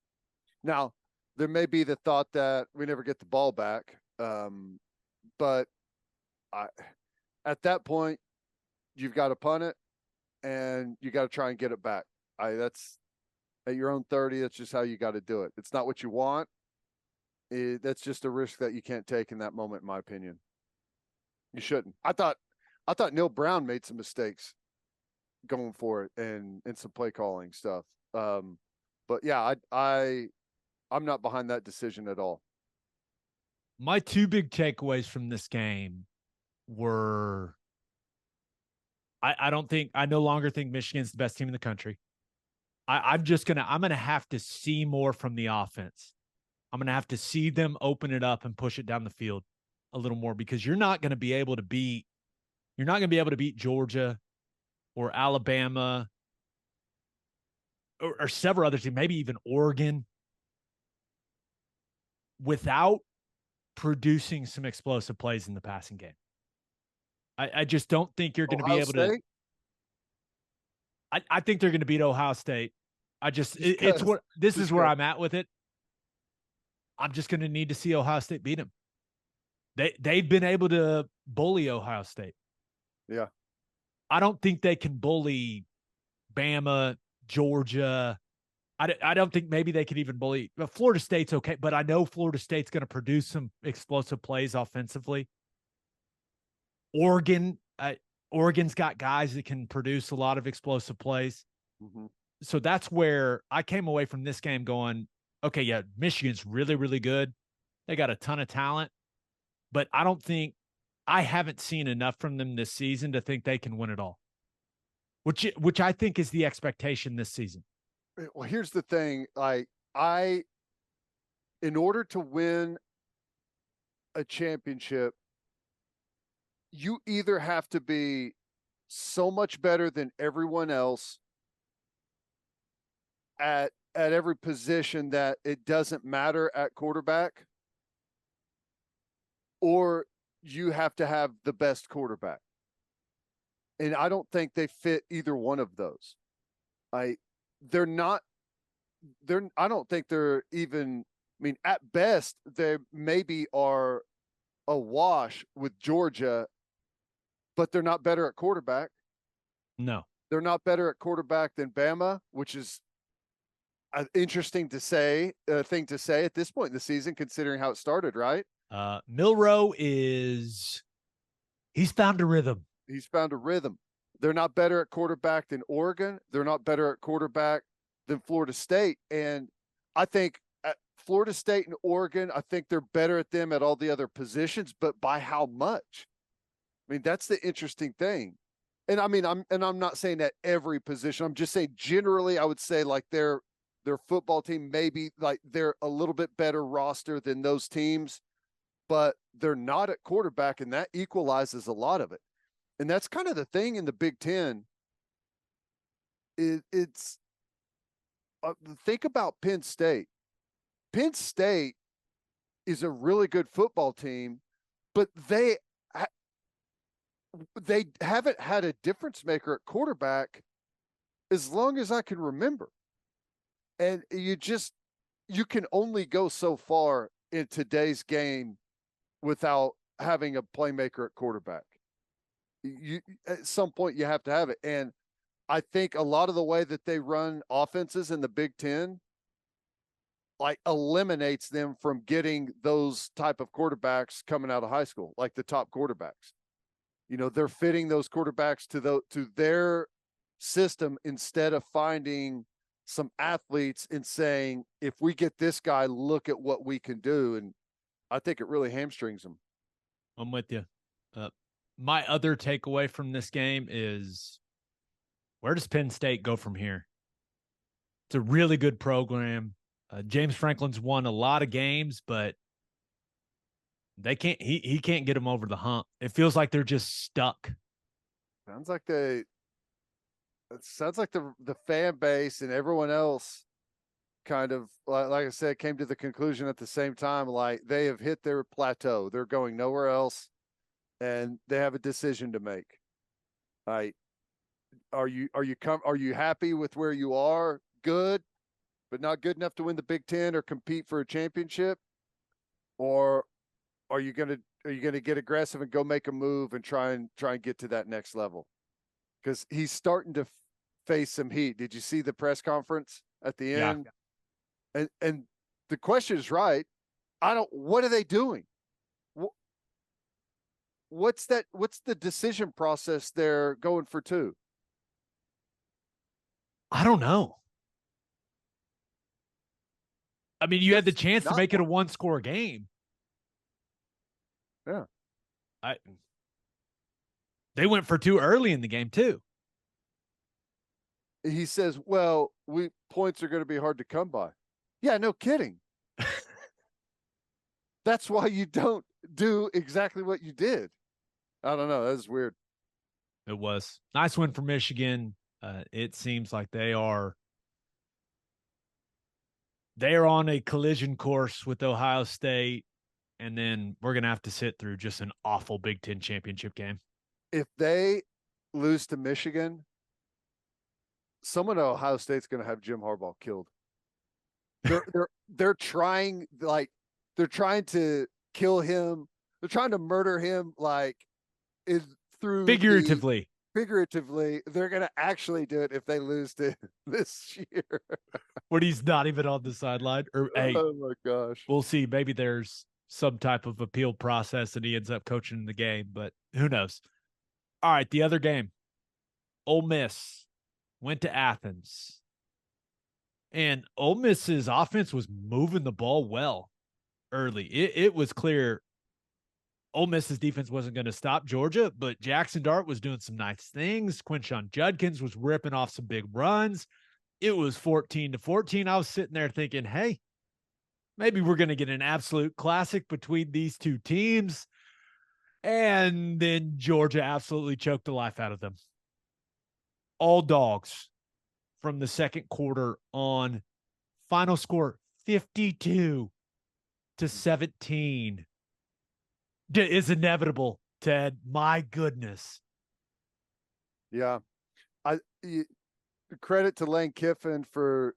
Now, there may be the thought that we never get the ball back. But at that point, you've got to punt it and you got to try and get it back. That's at your own 30. That's just how you got to do it. It's not what you want. That's just a risk that you can't take in that moment, in my opinion. You shouldn't. I thought Neil Brown made some mistakes going for it and some play calling stuff. But yeah, I'm not behind that decision at all. My two big takeaways from this game were I no longer think Michigan's the best team in the country. I'm gonna have to see more from the offense. I'm gonna have to see them open it up and push it down the field a little more, because you're not gonna be able to beat Georgia or Alabama or several other teams, maybe even Oregon, without producing some explosive plays in the passing game. I just don't think you're going to be able to. I think they're going to beat Ohio State. It's what this is where I'm at with it. I'm just going to need to see Ohio State beat them. They've been able to bully Ohio State. Yeah. I don't think they can bully Bama, Georgia. I don't think maybe they could even bully. But Florida State's okay, but I know Florida State's going to produce some explosive plays offensively. Oregon's got guys that can produce a lot of explosive plays. Mm-hmm. So that's where I came away from this game going, okay, yeah, Michigan's really, really good. They got a ton of talent, but I haven't seen enough from them this season to think they can win it all, which I think is the expectation this season. Well, here's the thing. In order to win a championship, you either have to be so much better than everyone else at every position that it doesn't matter at quarterback, or you have to have the best quarterback. And I don't think they fit either one of those. I don't think they're even, I mean, at best, they maybe are a wash with Georgia, but they're not better at quarterback. No. They're not better at quarterback than Bama, which is an interesting thing to say at this point in the season, considering how it started, right? Milroe he's found a rhythm. He's found a rhythm. They're not better at quarterback than Oregon. They're not better at quarterback than Florida State. And I think at Florida State and Oregon, I think they're better at them at all the other positions, but by how much? I mean, that's the interesting thing. And I mean, I'm not saying that every position. I'm just saying generally, I would say like their football team, maybe like they're a little bit better roster than those teams, but they're not at quarterback, and that equalizes a lot of it. And that's kind of the thing in the Big Ten. It's think about Penn State. Penn State is a really good football team, but they haven't had a difference maker at quarterback as long as I can remember. And you can only go so far in today's game without having a playmaker at quarterback. You at some point you have to have it. And I think a lot of the way that they run offenses in the Big Ten like eliminates them from getting those type of quarterbacks coming out of high school, like the top quarterbacks. You know, they're fitting those quarterbacks to their system instead of finding some athletes and saying, if we get this guy, look at what we can do. And I think it really hamstrings them. I'm with you. My other takeaway from this game is, where does Penn State go from here? It's a really good program. James Franklin's won a lot of games, but they can't. He can't get them over the hump. It feels like they're just stuck. Sounds like the fan base and everyone else kind of like I said came to the conclusion at the same time, like they have hit their plateau. They're going nowhere else, and they have a decision to make. Right? Are you happy with where you are? Good, but not good enough to win the Big Ten or compete for a championship? Or are you gonna get aggressive and go make a move and try and get to that next level? Because he's starting to face some heat. Did you see the press conference at the end? Yeah. And the question is right. What are they doing? What's the decision process they're going for two? I don't know. I mean, you had the chance to make it a one-score game. Yeah. They went for two early in the game too. He says, well, points are going to be hard to come by. Yeah, no kidding. That's why you don't do exactly what you did. I don't know. That was weird. It was. Nice win for Michigan. It seems like they are They're on a collision course with Ohio State, and then we're going to have to sit through just an awful Big Ten championship game. If they lose to Michigan, someone at Ohio State's going to have Jim Harbaugh killed. They're trying they're trying to kill him. They're trying to murder him Figuratively. Figuratively, they're going to actually do it if they lose to this year. When he's not even on the sideline. Or hey, oh my gosh. We'll see. Maybe there's some type of appeal process and he ends up coaching the game, but who knows? All right, the other game. Ole Miss went to Athens. And Ole Miss's offense was moving the ball well early. It was clear Ole Miss's defense wasn't going to stop Georgia, but Jackson Dart was doing some nice things. Quinshon Judkins was ripping off some big runs. It was 14-14. I was sitting there thinking, hey, maybe we're going to get an absolute classic between these two teams. And then Georgia absolutely choked the life out of them. All dogs from the second quarter on. Final score 52-17. Is inevitable, Ted. My goodness. Yeah. Credit to Lane Kiffin for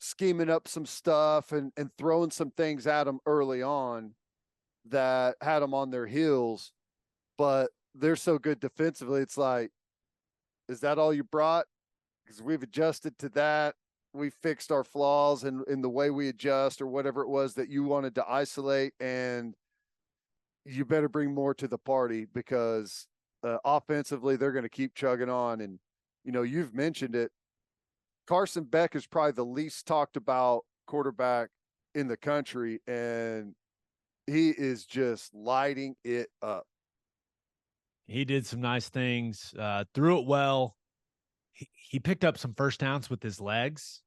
scheming up some stuff and throwing some things at them early on that had them on their heels, but they're so good defensively. It's like, is that all you brought? Because we've adjusted to that. We fixed our flaws in the way we adjust or whatever it was that you wanted to isolate, and you better bring more to the party because offensively they're going to keep chugging on. And, you've mentioned it. Carson Beck is probably the least talked about quarterback in the country, and he is just lighting it up. He did some nice things, threw it well. He picked up some first downs with his legs,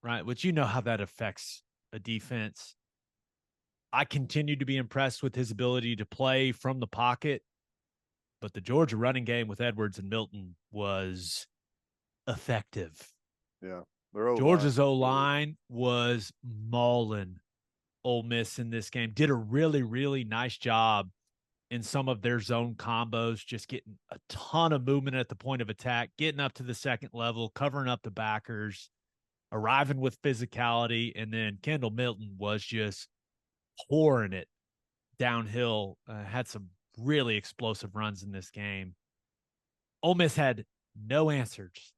right? Which how that affects a defense. I continue to be impressed with his ability to play from the pocket, but the Georgia running game with Edwards and Milton was effective. Yeah. Georgia's O-line was mauling Ole Miss in this game. Did a really, really nice job in some of their zone combos, just getting a ton of movement at the point of attack, getting up to the second level, covering up the backers, arriving with physicality, and then Kendall Milton was just pouring it downhill, had some really explosive runs in this game. Ole Miss had no answers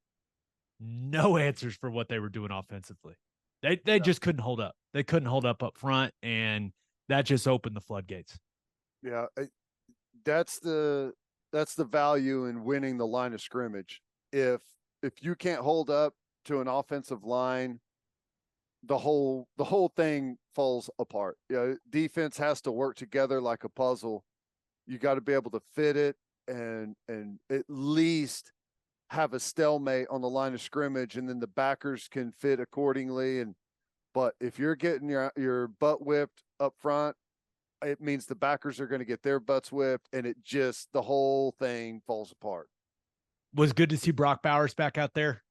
for what they were doing offensively. They just couldn't hold up. They couldn't hold up front, and that just opened the floodgates. Yeah, that's the value in winning the line of scrimmage. If you can't hold up to an offensive line, the whole thing falls apart. Defense has to work together like a puzzle. You got to be able to fit it and at least have a stalemate on the line of scrimmage, and then the backers can fit accordingly. But if you're getting your butt whipped up front, it means the backers are going to get their butts whipped, and the whole thing falls apart. Was good to see Brock Bowers back out there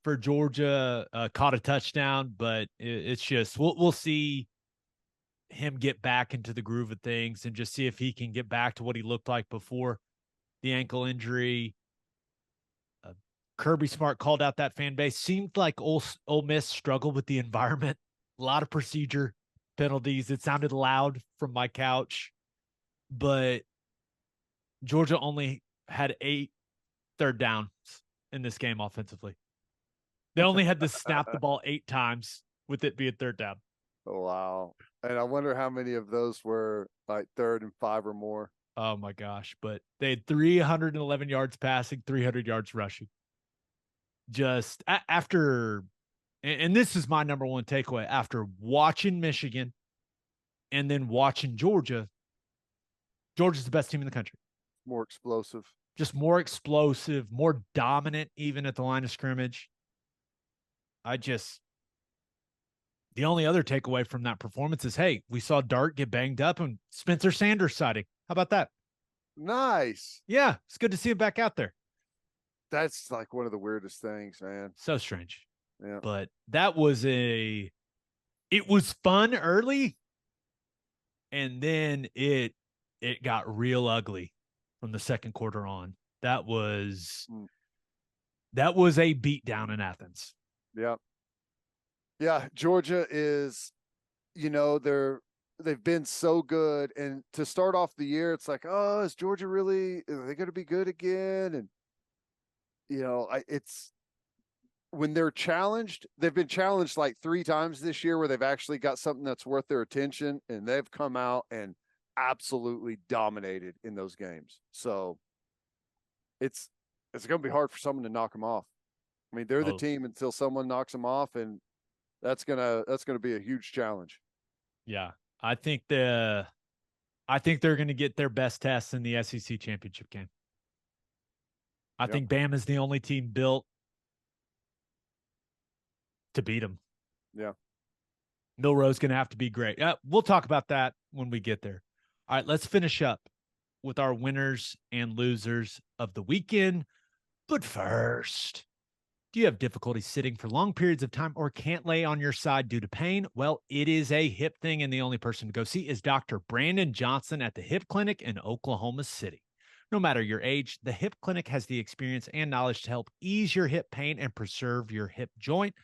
for Georgia. Caught a touchdown, but it's just we'll see him get back into the groove of things and just see if he can get back to what he looked like before the ankle injury. Kirby Smart called out that fan base. Seemed like Ole Miss struggled with the environment. A lot of procedure penalties. It sounded loud from my couch, but Georgia only had 8 third downs in this game offensively. They only had to snap the ball 8 times with it being third down. Oh, wow. And I wonder how many of those were like 3rd and 5 or more. Oh my gosh. But they had 311 yards passing, 300 yards rushing. Just after, and this is my number one takeaway, after watching Michigan and then watching Georgia's the best team in the country. More explosive. Just more explosive, more dominant, even at the line of scrimmage. The only other takeaway from that performance is, hey, we saw Dart get banged up and Spencer Sanders sighting. How about that? Nice. Yeah, it's good to see him back out there. That's like one of the weirdest things, man. So strange. Yeah. But that was a it was fun early, and then it got real ugly from the second quarter on. That was a beatdown in Athens. Yeah. Yeah. Georgia is, they've been so good. And to start off the year, it's like, oh, is Georgia really, are they going to be good again? And, it's when they're challenged, they've been challenged like 3 times this year where they've actually got something that's worth their attention, and they've come out and absolutely dominated in those games. So it's going to be hard for someone to knock them off. I mean, they're the team until someone knocks them off, and that's gonna be a huge challenge. Yeah, I think they're going to get their best tests in the SEC championship game. I think Bama's the only team built to beat them. Yeah. Milrow's going to have to be great. We'll talk about that when we get there. All right, let's finish up with our winners and losers of the weekend. But first, do you have difficulty sitting for long periods of time or can't lay on your side due to pain? Well, it is a hip thing, and the only person to go see is Dr. Brandon Johnson at the Hip Clinic in Oklahoma City. No matter your age, the Hip Clinic has the experience and knowledge to help ease your hip pain and preserve your hip joint.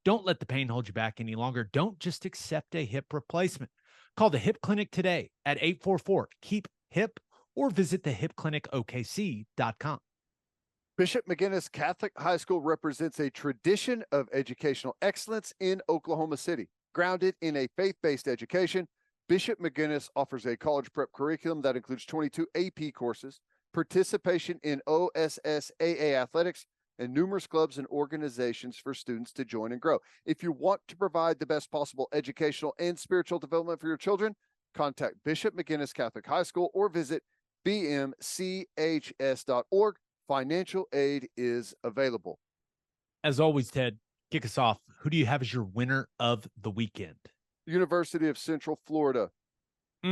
Don't let the pain hold you back any longer. Don't just accept a hip replacement. Call the Hip Clinic today at 844-KEEP-HIP or visit thehipclinicokc.com. Bishop McGuinness Catholic High School represents a tradition of educational excellence in Oklahoma City. Grounded in a faith-based education, Bishop McGuinness offers a college prep curriculum that includes 22 AP courses, participation in OSSAA athletics, and numerous clubs and organizations for students to join and grow. If you want to provide the best possible educational and spiritual development for your children, contact Bishop McGuinness Catholic High School or visit bmchs.org. Financial aid is available. As always, Ted, kick us off. Who do you have as your winner of the weekend? University of Central Florida. They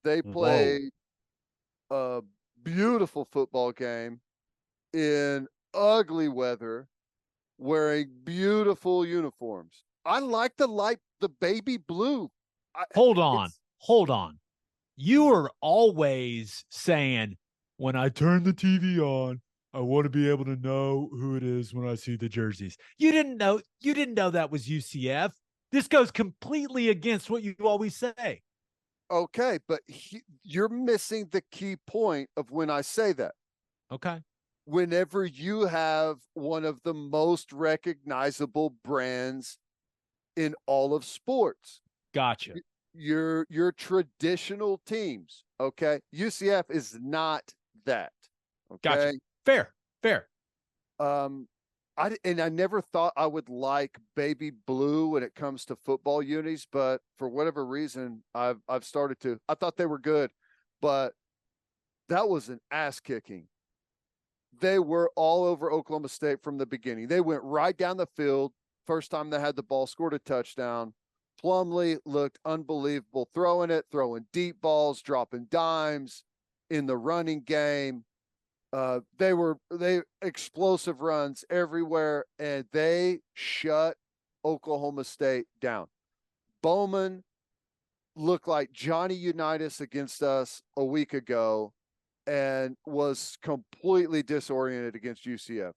Whoa. played a beautiful football game in ugly weather, wearing beautiful uniforms. I like the baby blue. Hold on. You are always saying, when I turn the TV on, I want to be able to know who it is when I see the jerseys. You didn't know that was UCF. This goes completely against what you always say. Okay, but you're missing the key point of when I say that. Okay. Whenever you have one of the most recognizable brands in all of sports. Gotcha. Your traditional teams, okay? UCF is not that. Okay. Gotcha. Fair. I never thought I would like baby blue when it comes to football unis, but for whatever reason, I've started to. I thought they were good, but that was an ass kicking. They were all over Oklahoma State from the beginning. They went right down the field. First time they had the ball, scored a touchdown. Plumlee looked unbelievable throwing deep balls, dropping dimes in the running game. They explosive runs everywhere, and they shut Oklahoma State down. Bowman looked like Johnny Unitas against us a week ago and was completely disoriented against UCF.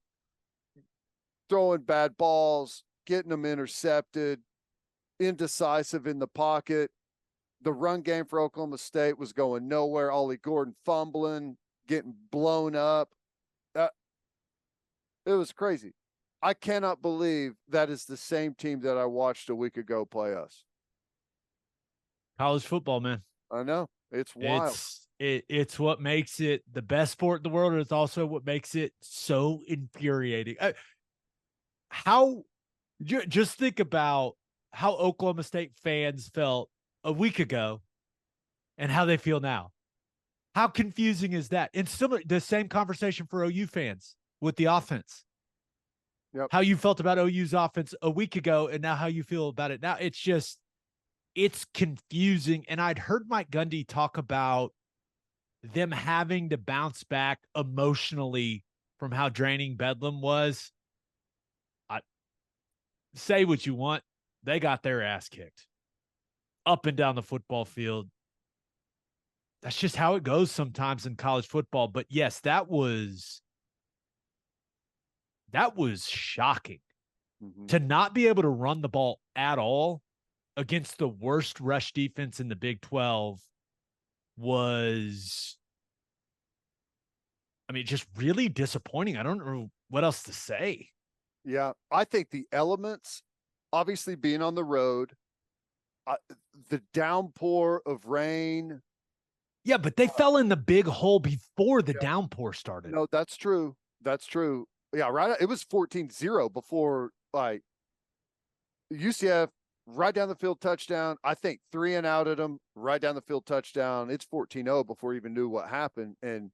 Throwing bad balls, getting them intercepted, indecisive in the pocket. The run game for Oklahoma State was going nowhere. Ollie Gordon fumbling, getting blown up. It was crazy. I cannot believe that is the same team that I watched a week ago play us. College football, man. I know. It's wild. It's what makes it the best sport in the world, and it's also what makes it so infuriating. Just think about how Oklahoma State fans felt a week ago and how they feel now. How confusing is that? And similar, the same conversation for OU fans with the offense. Yep. How you felt about OU's offense a week ago and now how you feel about it now. It's confusing. And I'd heard Mike Gundy talk about them having to bounce back emotionally from how draining Bedlam was. Say what you want. They got their ass kicked up and down the football field. That's just how it goes sometimes in college football. But yes, that was shocking to not be able to run the ball at all against the worst rush defense in the Big 12 was, I mean, just really disappointing. I don't know what else to say. Yeah, I think the elements, obviously being on the road, the downpour of rain. Yeah, but they fell in the big hole before the downpour started. No, that's true. That's true. Yeah, right. It was 14-0 before, like, UCF right down the field touchdown. I think 3 and out at them, right down the field touchdown. It's 14-0 before we even knew what happened. And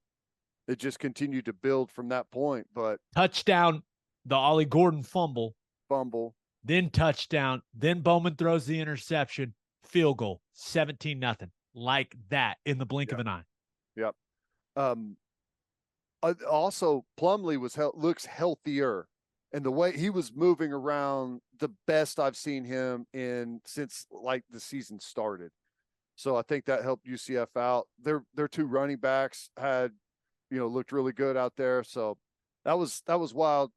it just continued to build from that point. But touchdown, the Ollie Gordon fumble, then touchdown, then Bowman throws the interception, field goal, 17-0, like that in the blink of an eye. Yep. Also, Plumlee looks healthier, and the way he was moving around, the best I've seen him in since like the season started. So I think that helped UCF out. Their 2 running backs had, looked really good out there. So that was wild.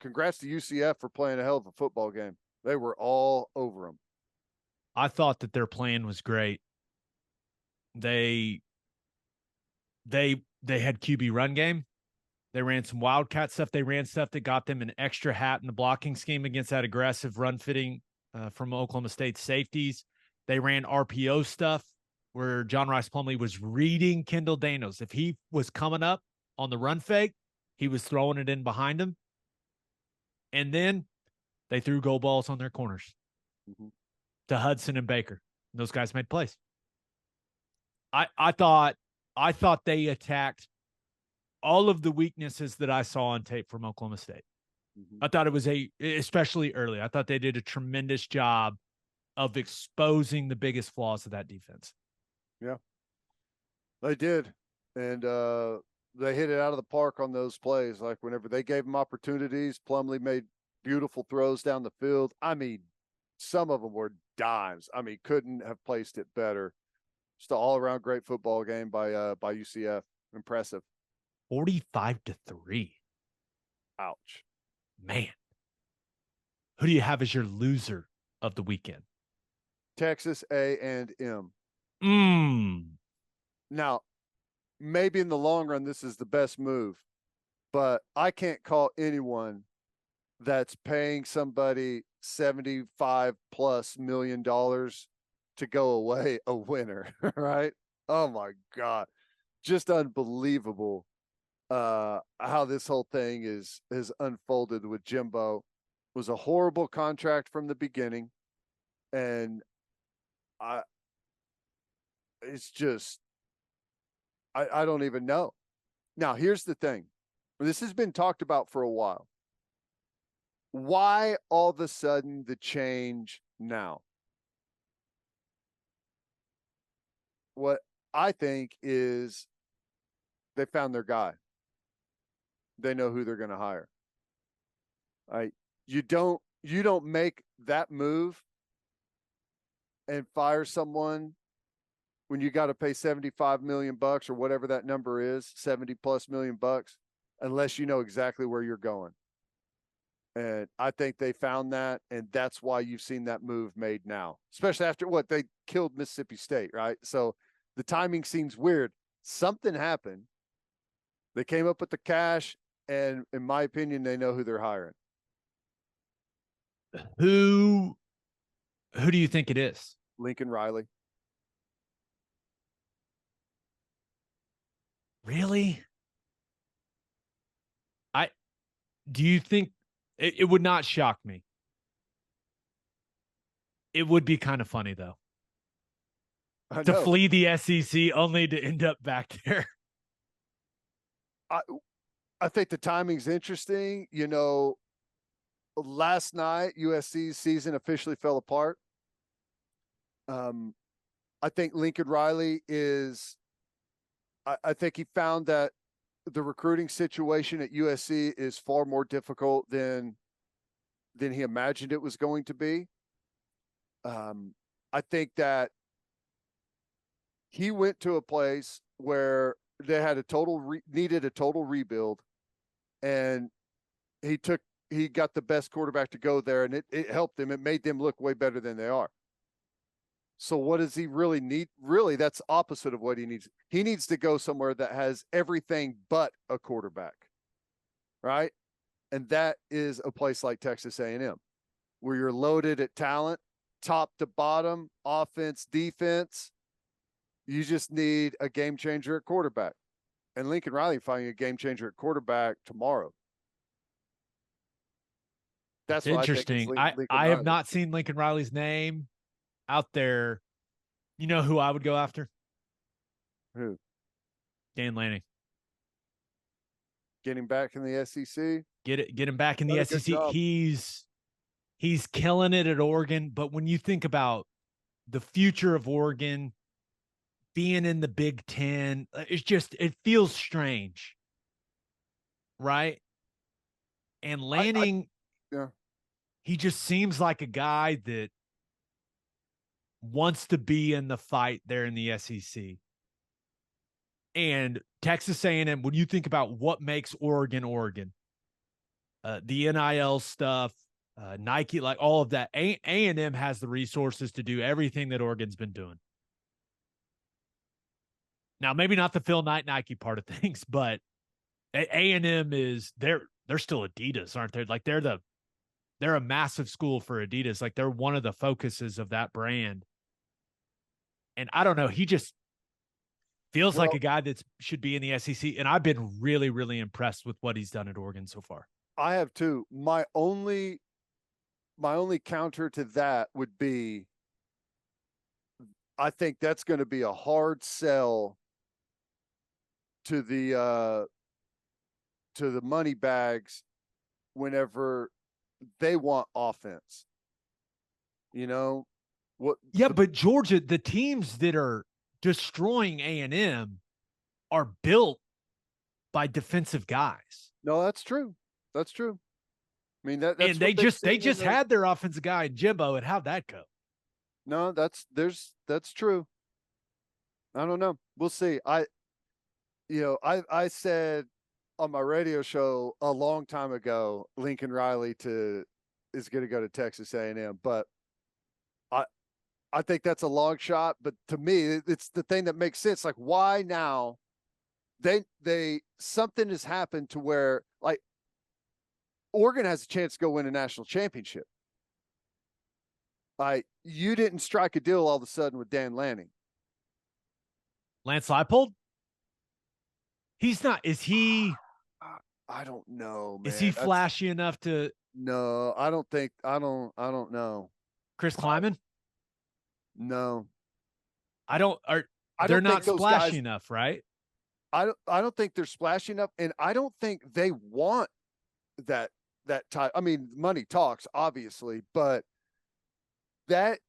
Congrats to UCF for playing a hell of a football game. They were all over them. I thought that their plan was great. They had QB run game. They ran some wildcat stuff. They ran stuff that got them an extra hat in the blocking scheme against that aggressive run fitting from Oklahoma State safeties. They ran RPO stuff where John Rice Plumlee was reading Kendall Daniels. If he was coming up on the run fake, he was throwing it in behind him. And then they threw goal balls on their corners to Hudson and Baker. Those guys made plays. I thought they attacked all of the weaknesses that I saw on tape from Oklahoma State. I thought it was especially early, I thought they did a tremendous job of exposing the biggest flaws of that defense. Yeah, they did. And they hit it out of the park on those plays. Like whenever they gave them opportunities, Plumlee made beautiful throws down the field. I mean, some of them were dimes. I mean, couldn't have placed it better. Just an all-around great football game by UCF. Impressive. 45-3. Ouch. Man. Who do you have as your loser of the weekend? Texas A&M. Now, maybe in the long run, this is the best move, but I can't call anyone that's paying somebody $75+ million to go away a winner, right? Oh my God. Just unbelievable how this whole thing is unfolded with Jimbo. It was a horrible contract from the beginning. And it's just, I don't even know. Now, here's the thing. This has been talked about for a while. Why all of a sudden the change now? What I think is they found their guy. They know who they're going to hire. You don't make that move and fire someone when you got to pay $75 million or whatever that number is, $70+ million, unless you know exactly where you're going. And I think they found that, and that's why you've seen that move made now, especially after what they killed Mississippi State, right? So the timing seems weird. Something happened. They came up with the cash, and in my opinion, they know who they're hiring. Who do you think it is? Lincoln Riley. Really? Do you think it would not shock me? It would be kind of funny though. To flee the SEC only to end up back there. I think the timing's interesting. You know, last night USC's season officially fell apart. I think Lincoln Riley is. I think he found that the recruiting situation at USC is far more difficult than than he imagined it was going to be. I think that he went to a place where they had needed a total rebuild, and he got the best quarterback to go there, and it helped them. It made them look way better than they are. So what does he really need? Really, that's opposite of what he needs. He needs to go somewhere that has everything but a quarterback, right? And that is a place like Texas A&M, where you're loaded at talent, top to bottom, offense, defense. You just need a game changer at quarterback. And Lincoln Riley finding a game changer at quarterback tomorrow. That's what interesting. I have not seen Lincoln Riley's name out there. You know who I would go after? Who? Dan Lanning. Get him back in the SEC. Get him back in the SEC. He's killing it at Oregon. But when you think about the future of Oregon being in the Big Ten, it feels strange, right? And Lanning, he just seems like a guy that wants to be in the fight there in the SEC. And Texas A&M, when you think about what makes Oregon, the NIL stuff, Nike, like all of that, A&M has the resources to do everything that Oregon's been doing. Now, maybe not the Phil Knight Nike part of things, but A&M is they're still Adidas, aren't they? Like they're a massive school for Adidas. Like they're one of the focuses of that brand. And I don't know, he just feels like a guy that should be in the SEC. And I've been really, really impressed with what he's done at Oregon so far. I have too. My only counter to that would be, I think that's going to be a hard sell to the money bags whenever they want offense. You know what? Yeah, but Georgia, the teams that are destroying A&M are built by defensive guys. No, that's true. That's true. I mean, that's and they just had their offensive guy in Jimbo, and how'd that go? No, that's true. I don't know. We'll see. I said on my radio show a long time ago, Lincoln Riley is going to go to Texas A&M, but I think that's a long shot. But to me, it's the thing that makes sense. Like, why now? Something has happened to where, like, Oregon has a chance to go win a national championship. You didn't strike a deal all of a sudden with Dan Lanning. Lance Leipold? He's not. Is he? I don't know, man. Is he flashy enough to? No, I don't think. I don't know. Chris Kleiman? No, they're not splashy enough, right? I don't think they're splashy enough, and I don't think they want that type. I mean, money talks, obviously, but that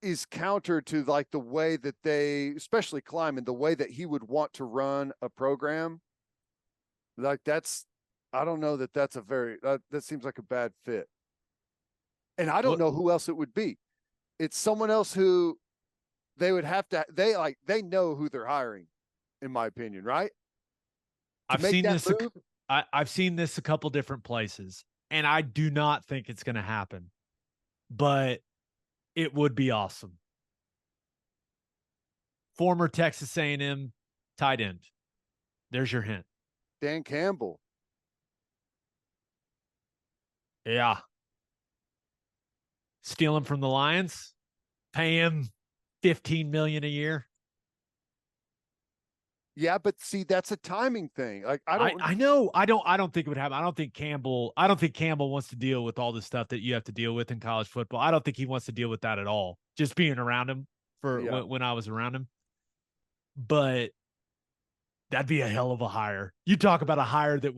is counter to like the way that they, especially Kleiman, the way that he would want to run a program. Like I don't know that that's that seems like a bad fit. And I don't know who else it would be. It's someone else who they would have to, they know who they're hiring, in my opinion, right? I've seen this a couple different places, and I do not think it's going to happen, but it would be awesome. Former Texas A&M tight end. There's your hint. Dan Campbell. Yeah. Steal him from the Lions, pay him $15 million a year. Yeah, but see, that's a timing thing. Like I know. I don't think it would happen. I don't think Campbell wants to deal with all the stuff that you have to deal with in college football. I don't think he wants to deal with that at all. Just being around him when I was around him. But that'd be a hell of a hire. You talk about a hire it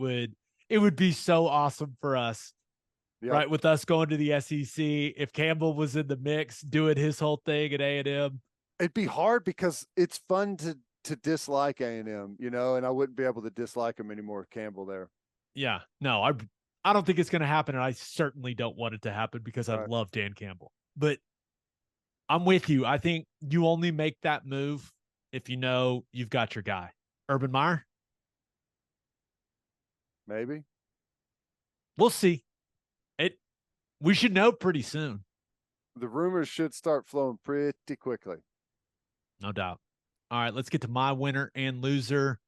would be so awesome for us. Yep. Right, with us going to the SEC, if Campbell was in the mix doing his whole thing at A&M. It'd be hard because it's fun to dislike A&M, and I wouldn't be able to dislike him anymore with Campbell there. Yeah, no, I don't think it's going to happen, and I certainly don't want it to happen because I Right. love Dan Campbell. But I'm with you. I think you only make that move if you know you've got your guy. Urban Meyer, Maybe. we'll see. It we should know pretty soon. The rumors should start flowing pretty quickly. No doubt. All right, let's get to my winner and loser.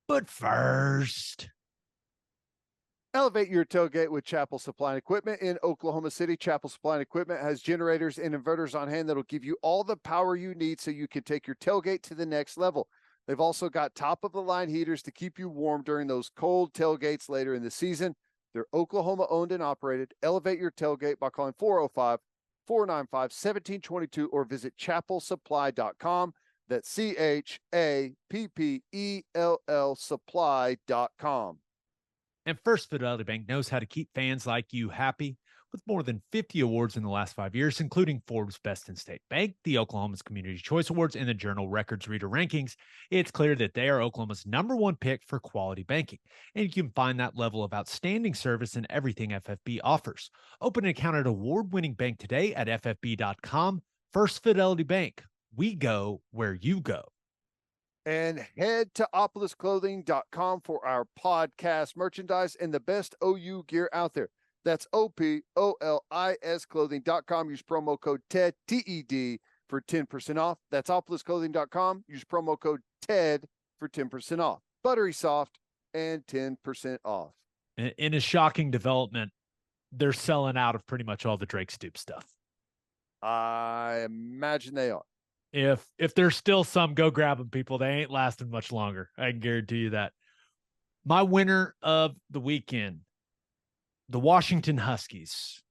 But first, Elevate your tailgate with Chapel Supply and Equipment in Oklahoma City. Chapel Supply and Equipment has generators and inverters on hand that'll give you all the power you need so you can take your tailgate to the next level. They've also got top of the line heaters to keep you warm during those cold tailgates later in the season. They're Oklahoma owned and operated. Elevate your tailgate by calling 405-495-1722 or visit chapelsupply.com. That's CHAPPELL supply.com. and First Fidelity Bank knows how to keep fans like you happy with more than 50 awards in the last 5 years, including Forbes Best in State Bank, the Oklahoma's Community Choice Awards, and the Journal Records Reader Rankings. It's clear that they are Oklahoma's #1 pick for quality banking, and you can find that level of outstanding service in everything FFB offers. Open an account at award-winning bank today at ffb.com. First Fidelity Bank, we go where you go. And head to opolisclothing.com for our podcast merchandise and the best OU gear out there. That's OPOLIS clothing.com. Use promo code TED, TED, for 10% off. That's opolisclothing.com. Use promo code TED for 10% off. Buttery soft and 10% off. In a shocking development, they're selling out of pretty much all the Drake Stoop stuff. I imagine they are. If there's still some, go grab them, people. They ain't lasting much longer. I can guarantee you that. My winner of the weekend, the Washington Huskies.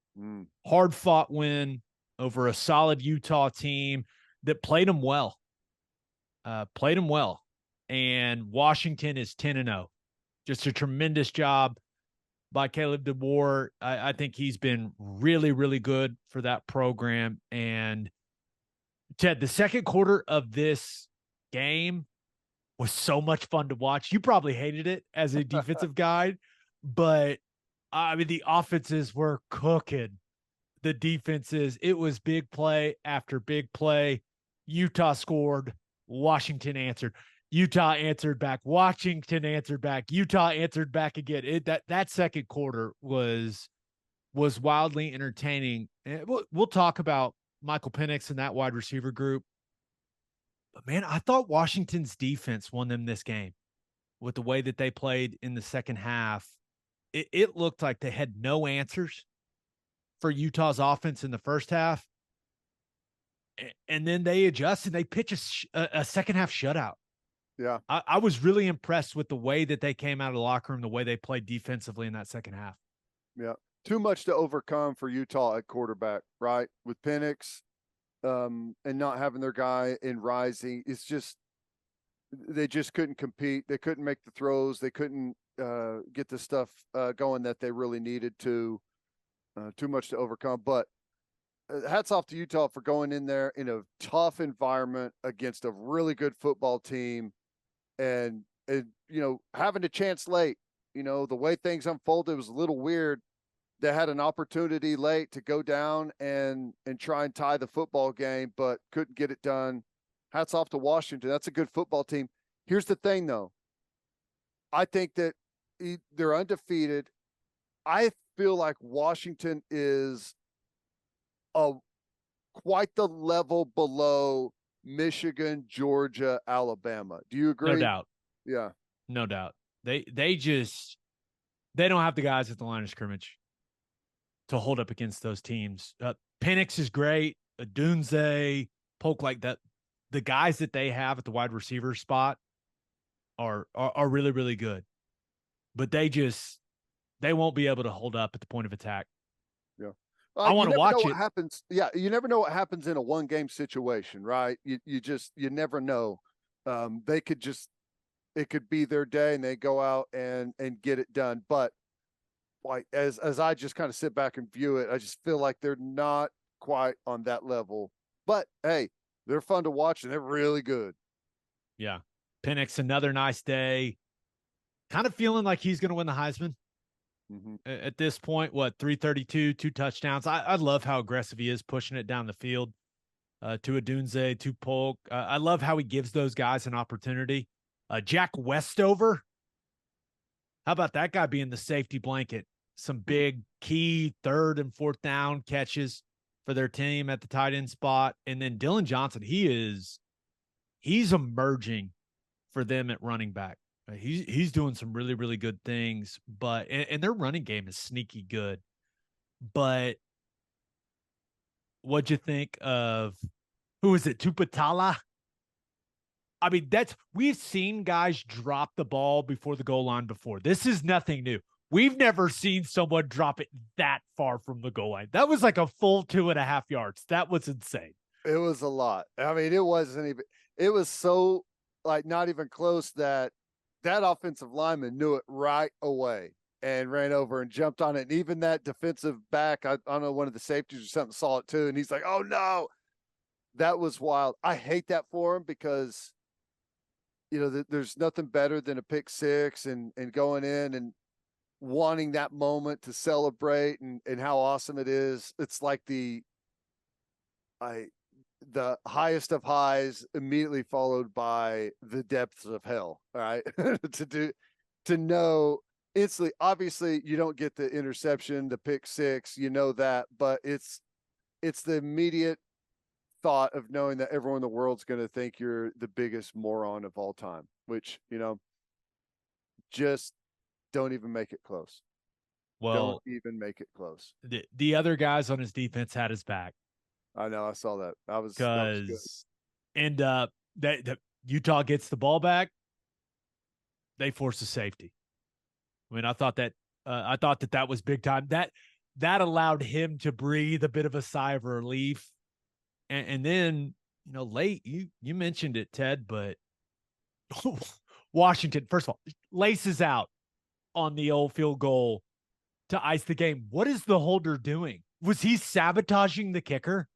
Hard fought win over a solid Utah team that played them well. And Washington is 10-0. Just a tremendous job by Caleb DeBoer. I think he's been really, really good for that program. And Ted, the second quarter of this game was so much fun to watch. You probably hated it as a defensive guy, but I mean, the offenses were cooking. The defenses, it was big play after big play. Utah scored. Washington answered. Utah answered back. Washington answered back. Utah answered back again. That second quarter was wildly entertaining. We'll talk about Michael Penix and that wide receiver group. But man, I thought Washington's defense won them this game with the way that they played in the second half. It looked like they had no answers for Utah's offense in the first half. And then they adjust and they pitch a second half shutout. Yeah. I was really impressed with the way that they came out of the locker room, the way they played defensively in that second half. Yeah. Too much to overcome for Utah at quarterback, right? With Penix and not having their guy in Rising. It's just, they just couldn't compete. They couldn't make the throws. They couldn't get the stuff going that they really needed to. Too much to overcome. But hats off to Utah for going in there in a tough environment against a really good football team and having a chance late. The way things unfolded was a little weird. They had an opportunity late to go down and try and tie the football game, but couldn't get it done. Hats off to Washington. That's a good football team. Here's the thing, though. I think that they're undefeated. I feel like Washington is quite the level below Michigan, Georgia, Alabama. Do you agree? No doubt. Yeah. No doubt. They don't have the guys at the line of scrimmage to hold up against those teams. Penix is great. Adunze, Polk, like that. The guys that they have at the wide receiver spot are really, really good. But they won't be able to hold up at the point of attack. Yeah. I want to watch it. What happens. Yeah. You never know what happens in a 1-game situation, right? You never know. It could be their day and they go out and get it done. But like, as I just kind of sit back and view it, I just feel like they're not quite on that level, but hey, they're fun to watch and they're really good. Yeah. Penix, another nice day. Kind of feeling like he's going to win the Heisman. Mm-hmm. At this point, 332, 2 touchdowns. I love how aggressive he is pushing it down the field to Adunze, to Polk. I love how he gives those guys an opportunity. Jack Westover, how about that guy being the safety blanket? Some big key third and fourth down catches for their team at the tight end spot. And then Dylan Johnson, he's emerging for them at running back. He's doing some really, really good things, but and their running game is sneaky good. But what'd you think of who is it? Tupatala? I mean, we've seen guys drop the ball before the goal line before. This is nothing new. We've never seen someone drop it that far from the goal line. That was like a full 2.5 yards. That was insane. It was a lot. I mean, it wasn't even, it was so like not even close that offensive lineman knew it right away and ran over and jumped on it. And even that defensive back, I don't know, one of the safeties or something saw it too. And he's like, oh no, that was wild. I hate that for him because, you know, there's nothing better than a pick six and going in and wanting that moment to celebrate and how awesome it is. It's like the highest of highs immediately followed by the depths of hell. All right. to know instantly, obviously you don't get the interception, the pick six, you know that, but it's the immediate thought of knowing that everyone in the world's going to think you're the biggest moron of all time, which, you know, just don't even make it close. Well, don't even make it close. The other guys on his defense had his back. I know. I saw that. That was good. And that Utah gets the ball back. They force a safety. I mean, I thought that was big time. That allowed him to breathe a bit of a sigh of relief. And then, you know, late, you mentioned it, Ted, but Washington, first of all, laces out on the old field goal to ice the game. What is the holder doing? Was he sabotaging the kicker?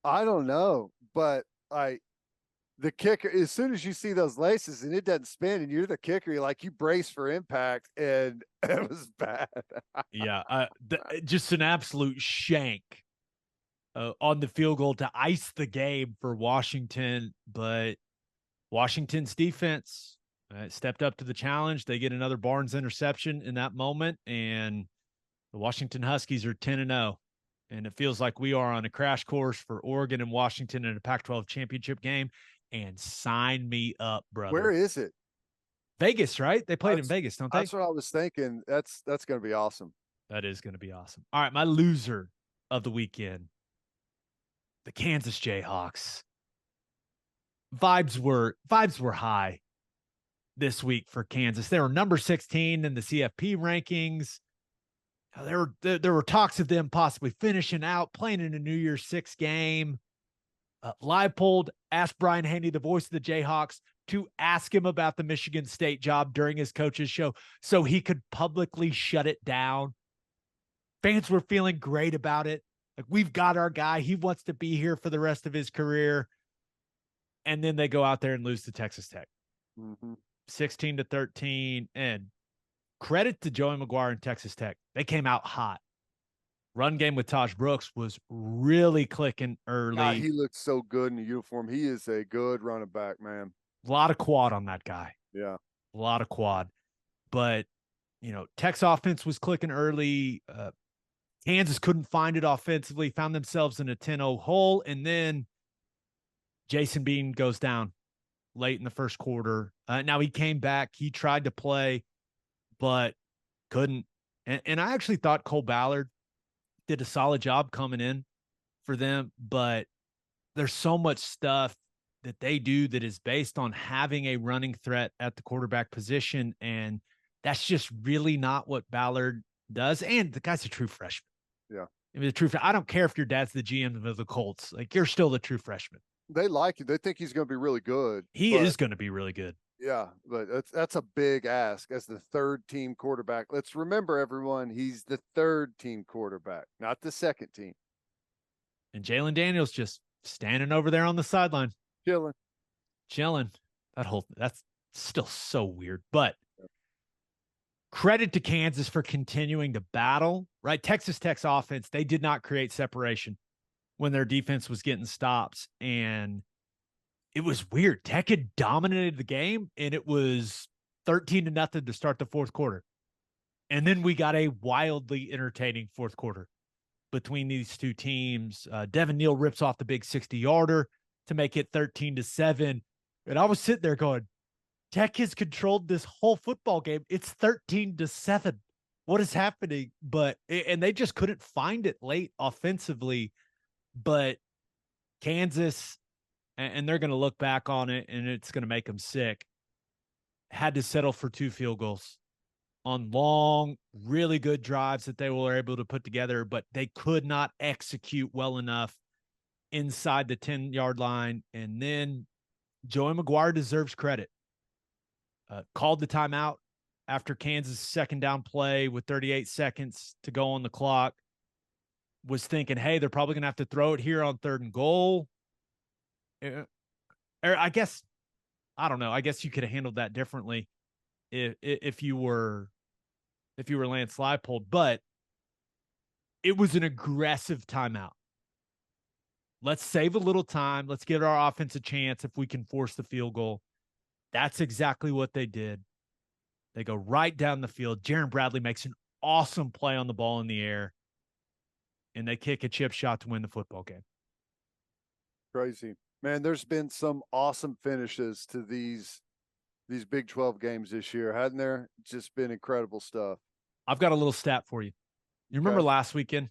I don't know, but the kicker, as soon as you see those laces and it doesn't spin and you're the kicker, you're like, you brace for impact, and it was bad. Yeah, just an absolute shank on the field goal to ice the game for Washington, but Washington's defense stepped up to the challenge. They get another Barnes interception in that moment, and the Washington Huskies are 10-0. And it feels like we are on a crash course for Oregon and Washington in a Pac-12 championship game. And sign me up, brother. Where is it? Vegas, right? They played in Vegas, don't they? That's what I was thinking. That's going to be awesome. That is going to be awesome. All right, my loser of the weekend, the Kansas Jayhawks. Vibes were high this week for Kansas. They were number 16 in the CFP rankings. There were talks of them possibly finishing out, playing in a New Year's Six game. Leipold asked Brian Haney, the voice of the Jayhawks, to ask him about the Michigan State job during his coach's show so he could publicly shut it down. Fans were feeling great about it. Like, we've got our guy. He wants to be here for the rest of his career. And then they go out there and lose to Texas Tech. 16-13. And credit to Joey McGuire and Texas Tech. They came out hot. Run game with Taj Brooks was really clicking early. God, he looked so good in the uniform. He is a good running back, man. A lot of quad on that guy. Yeah. A lot of quad. But, you know, Tech's offense was clicking early. Kansas couldn't find it offensively, found themselves in a 10-0 hole. And then Jason Bean goes down late in the first quarter. Now he came back. He tried to play, but couldn't. And I actually thought Cole Ballard did a solid job coming in for them, but there's so much stuff that they do that is based on having a running threat at the quarterback position. And that's just really not what Ballard does. And the guy's a true freshman. Yeah. I mean, I don't care if your dad's the GM of the Colts. Like, you're still the true freshman. They like you. They think he's going to be really good. He is going to be really good. Yeah, but that's a big ask as the third team quarterback. Let's remember, everyone, he's the third team quarterback, not the second team. And Jalen Daniels just standing over there on the sideline. Chilling. That's still so weird. But credit to Kansas for continuing to battle, right? Texas Tech's offense, they did not create separation when their defense was getting stops. And it was weird. Tech had dominated the game, and it was 13-0 to start the fourth quarter. And then we got a wildly entertaining fourth quarter between these two teams. Devin Neal rips off the big 60-yarder to make it 13-7. And I was sitting there going, Tech has controlled this whole football game. It's 13-7. What is happening? And they just couldn't find it late offensively. But Kansas, and they're going to look back on it, and it's going to make them sick, had to settle for 2 field goals on long, really good drives that they were able to put together, but they could not execute well enough inside the 10-yard line. And then Joey McGuire deserves credit. Called the timeout after Kansas' second down play with 38 seconds to go on the clock. Was thinking, hey, they're probably going to have to throw it here on 3rd and goal. I guess, I don't know. I guess you could have handled that differently if you were Lance Leipold, but it was an aggressive timeout. Let's save a little time. Let's give our offense a chance if we can force the field goal. That's exactly what they did. They go right down the field. Jaron Bradley makes an awesome play on the ball in the air, and they kick a chip shot to win the football game. Crazy. Man, there's been some awesome finishes to these Big 12 games this year, hadn't there? Just been incredible stuff. I've got a little stat for you. You remember last weekend?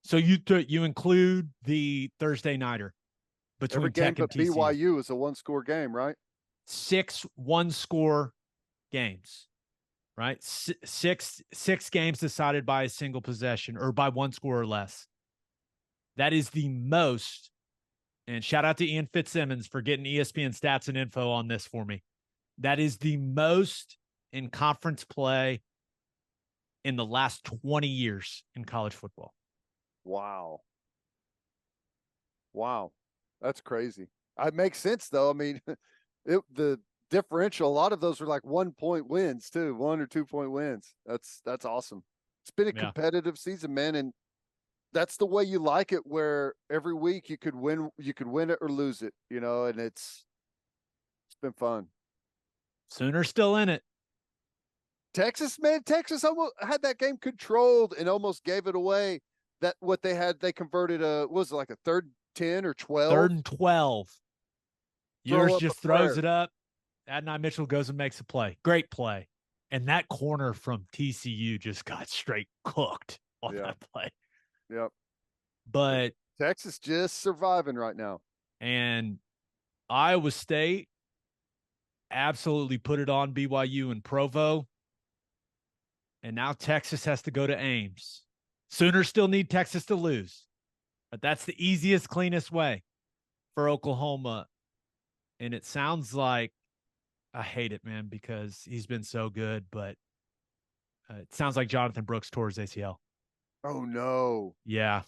So you include the Thursday nighter between every game Tech and but TCU. BYU is a 1-score game, right? 6 one-score games, right? Six games decided by a single possession or by 1 score or less. That is the most. And shout out to Ian Fitzsimmons for getting ESPN stats and info on this for me. That is the most in conference play in the last 20 years in college football. Wow. That's crazy. It makes sense, though. I mean, the differential, a lot of those were like 1-point wins, too, 1 or 2-point wins. That's awesome. It's been a competitive season, man, and that's the way you like it, where every week you could win it or lose it, and it's been fun. Sooners still in it. Texas almost had that game controlled and almost gave it away. That what they had, they converted was it like a 3rd 10 or 12? 3rd and 12. Ewers just throws it up. Adonai Mitchell goes and makes a play. Great play. And that corner from TCU just got straight cooked on that play. Yep. But Texas just surviving right now. And Iowa State absolutely put it on BYU and Provo. And now Texas has to go to Ames. Sooners still need Texas to lose. But that's the easiest, cleanest way for Oklahoma. And it sounds like, I hate it, man, because he's been so good. But it sounds like Jonathan Brooks tore his ACL. Oh, no. Yeah.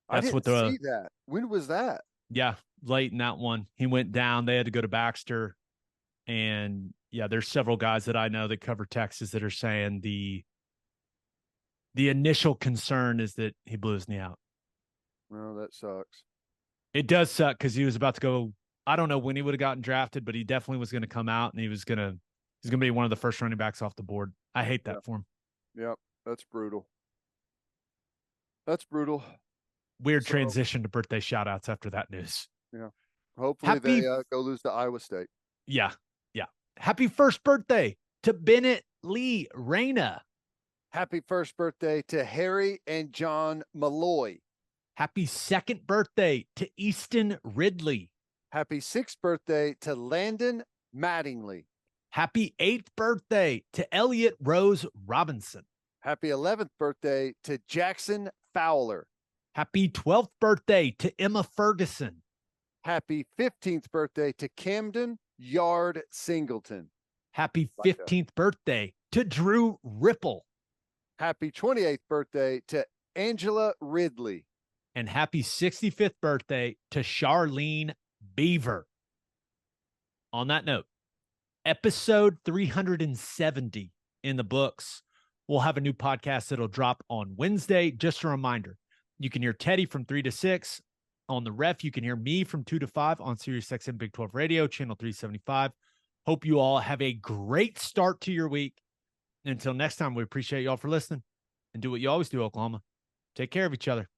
I didn't see that. When was that? Yeah, late in that one. He went down. They had to go to Baxter. And, yeah, there's several guys that I know that cover Texas that are saying the initial concern is that he blew his knee out. Well, that sucks. It does suck because he was about to go. I don't know when he would have gotten drafted, but he definitely was going to come out, and he's going to be one of the first running backs off the board. I hate that for him. Yep, that's brutal. That's brutal. Weird transition to birthday shout-outs after that news. Yeah. Hopefully they go lose to Iowa State. Yeah, yeah. Happy first birthday to Bennett Lee Reyna. Happy first birthday to Harry and John Malloy. Happy second birthday to Easton Ridley. Happy 6th birthday to Landon Mattingly. Happy 8th birthday to Elliot Rose Robinson. Happy 11th birthday to Jackson Fowler. Happy 12th birthday to Emma Ferguson. Happy 15th birthday to Camden Yard Singleton. Happy 15th birthday to Drew Ripple. Happy 28th birthday to Angela Ridley. And happy 65th birthday to Charlene Beaver. On that note, episode 370 in the books. We'll have a new podcast that'll drop on Wednesday. Just a reminder, you can hear Teddy from 3 to 6 on the Ref. You can hear me from 2 to 5 on SiriusXM Big 12 Radio, channel 375. Hope you all have a great start to your week. Until next time, we appreciate y'all for listening, and do what you always do, Oklahoma. Take care of each other.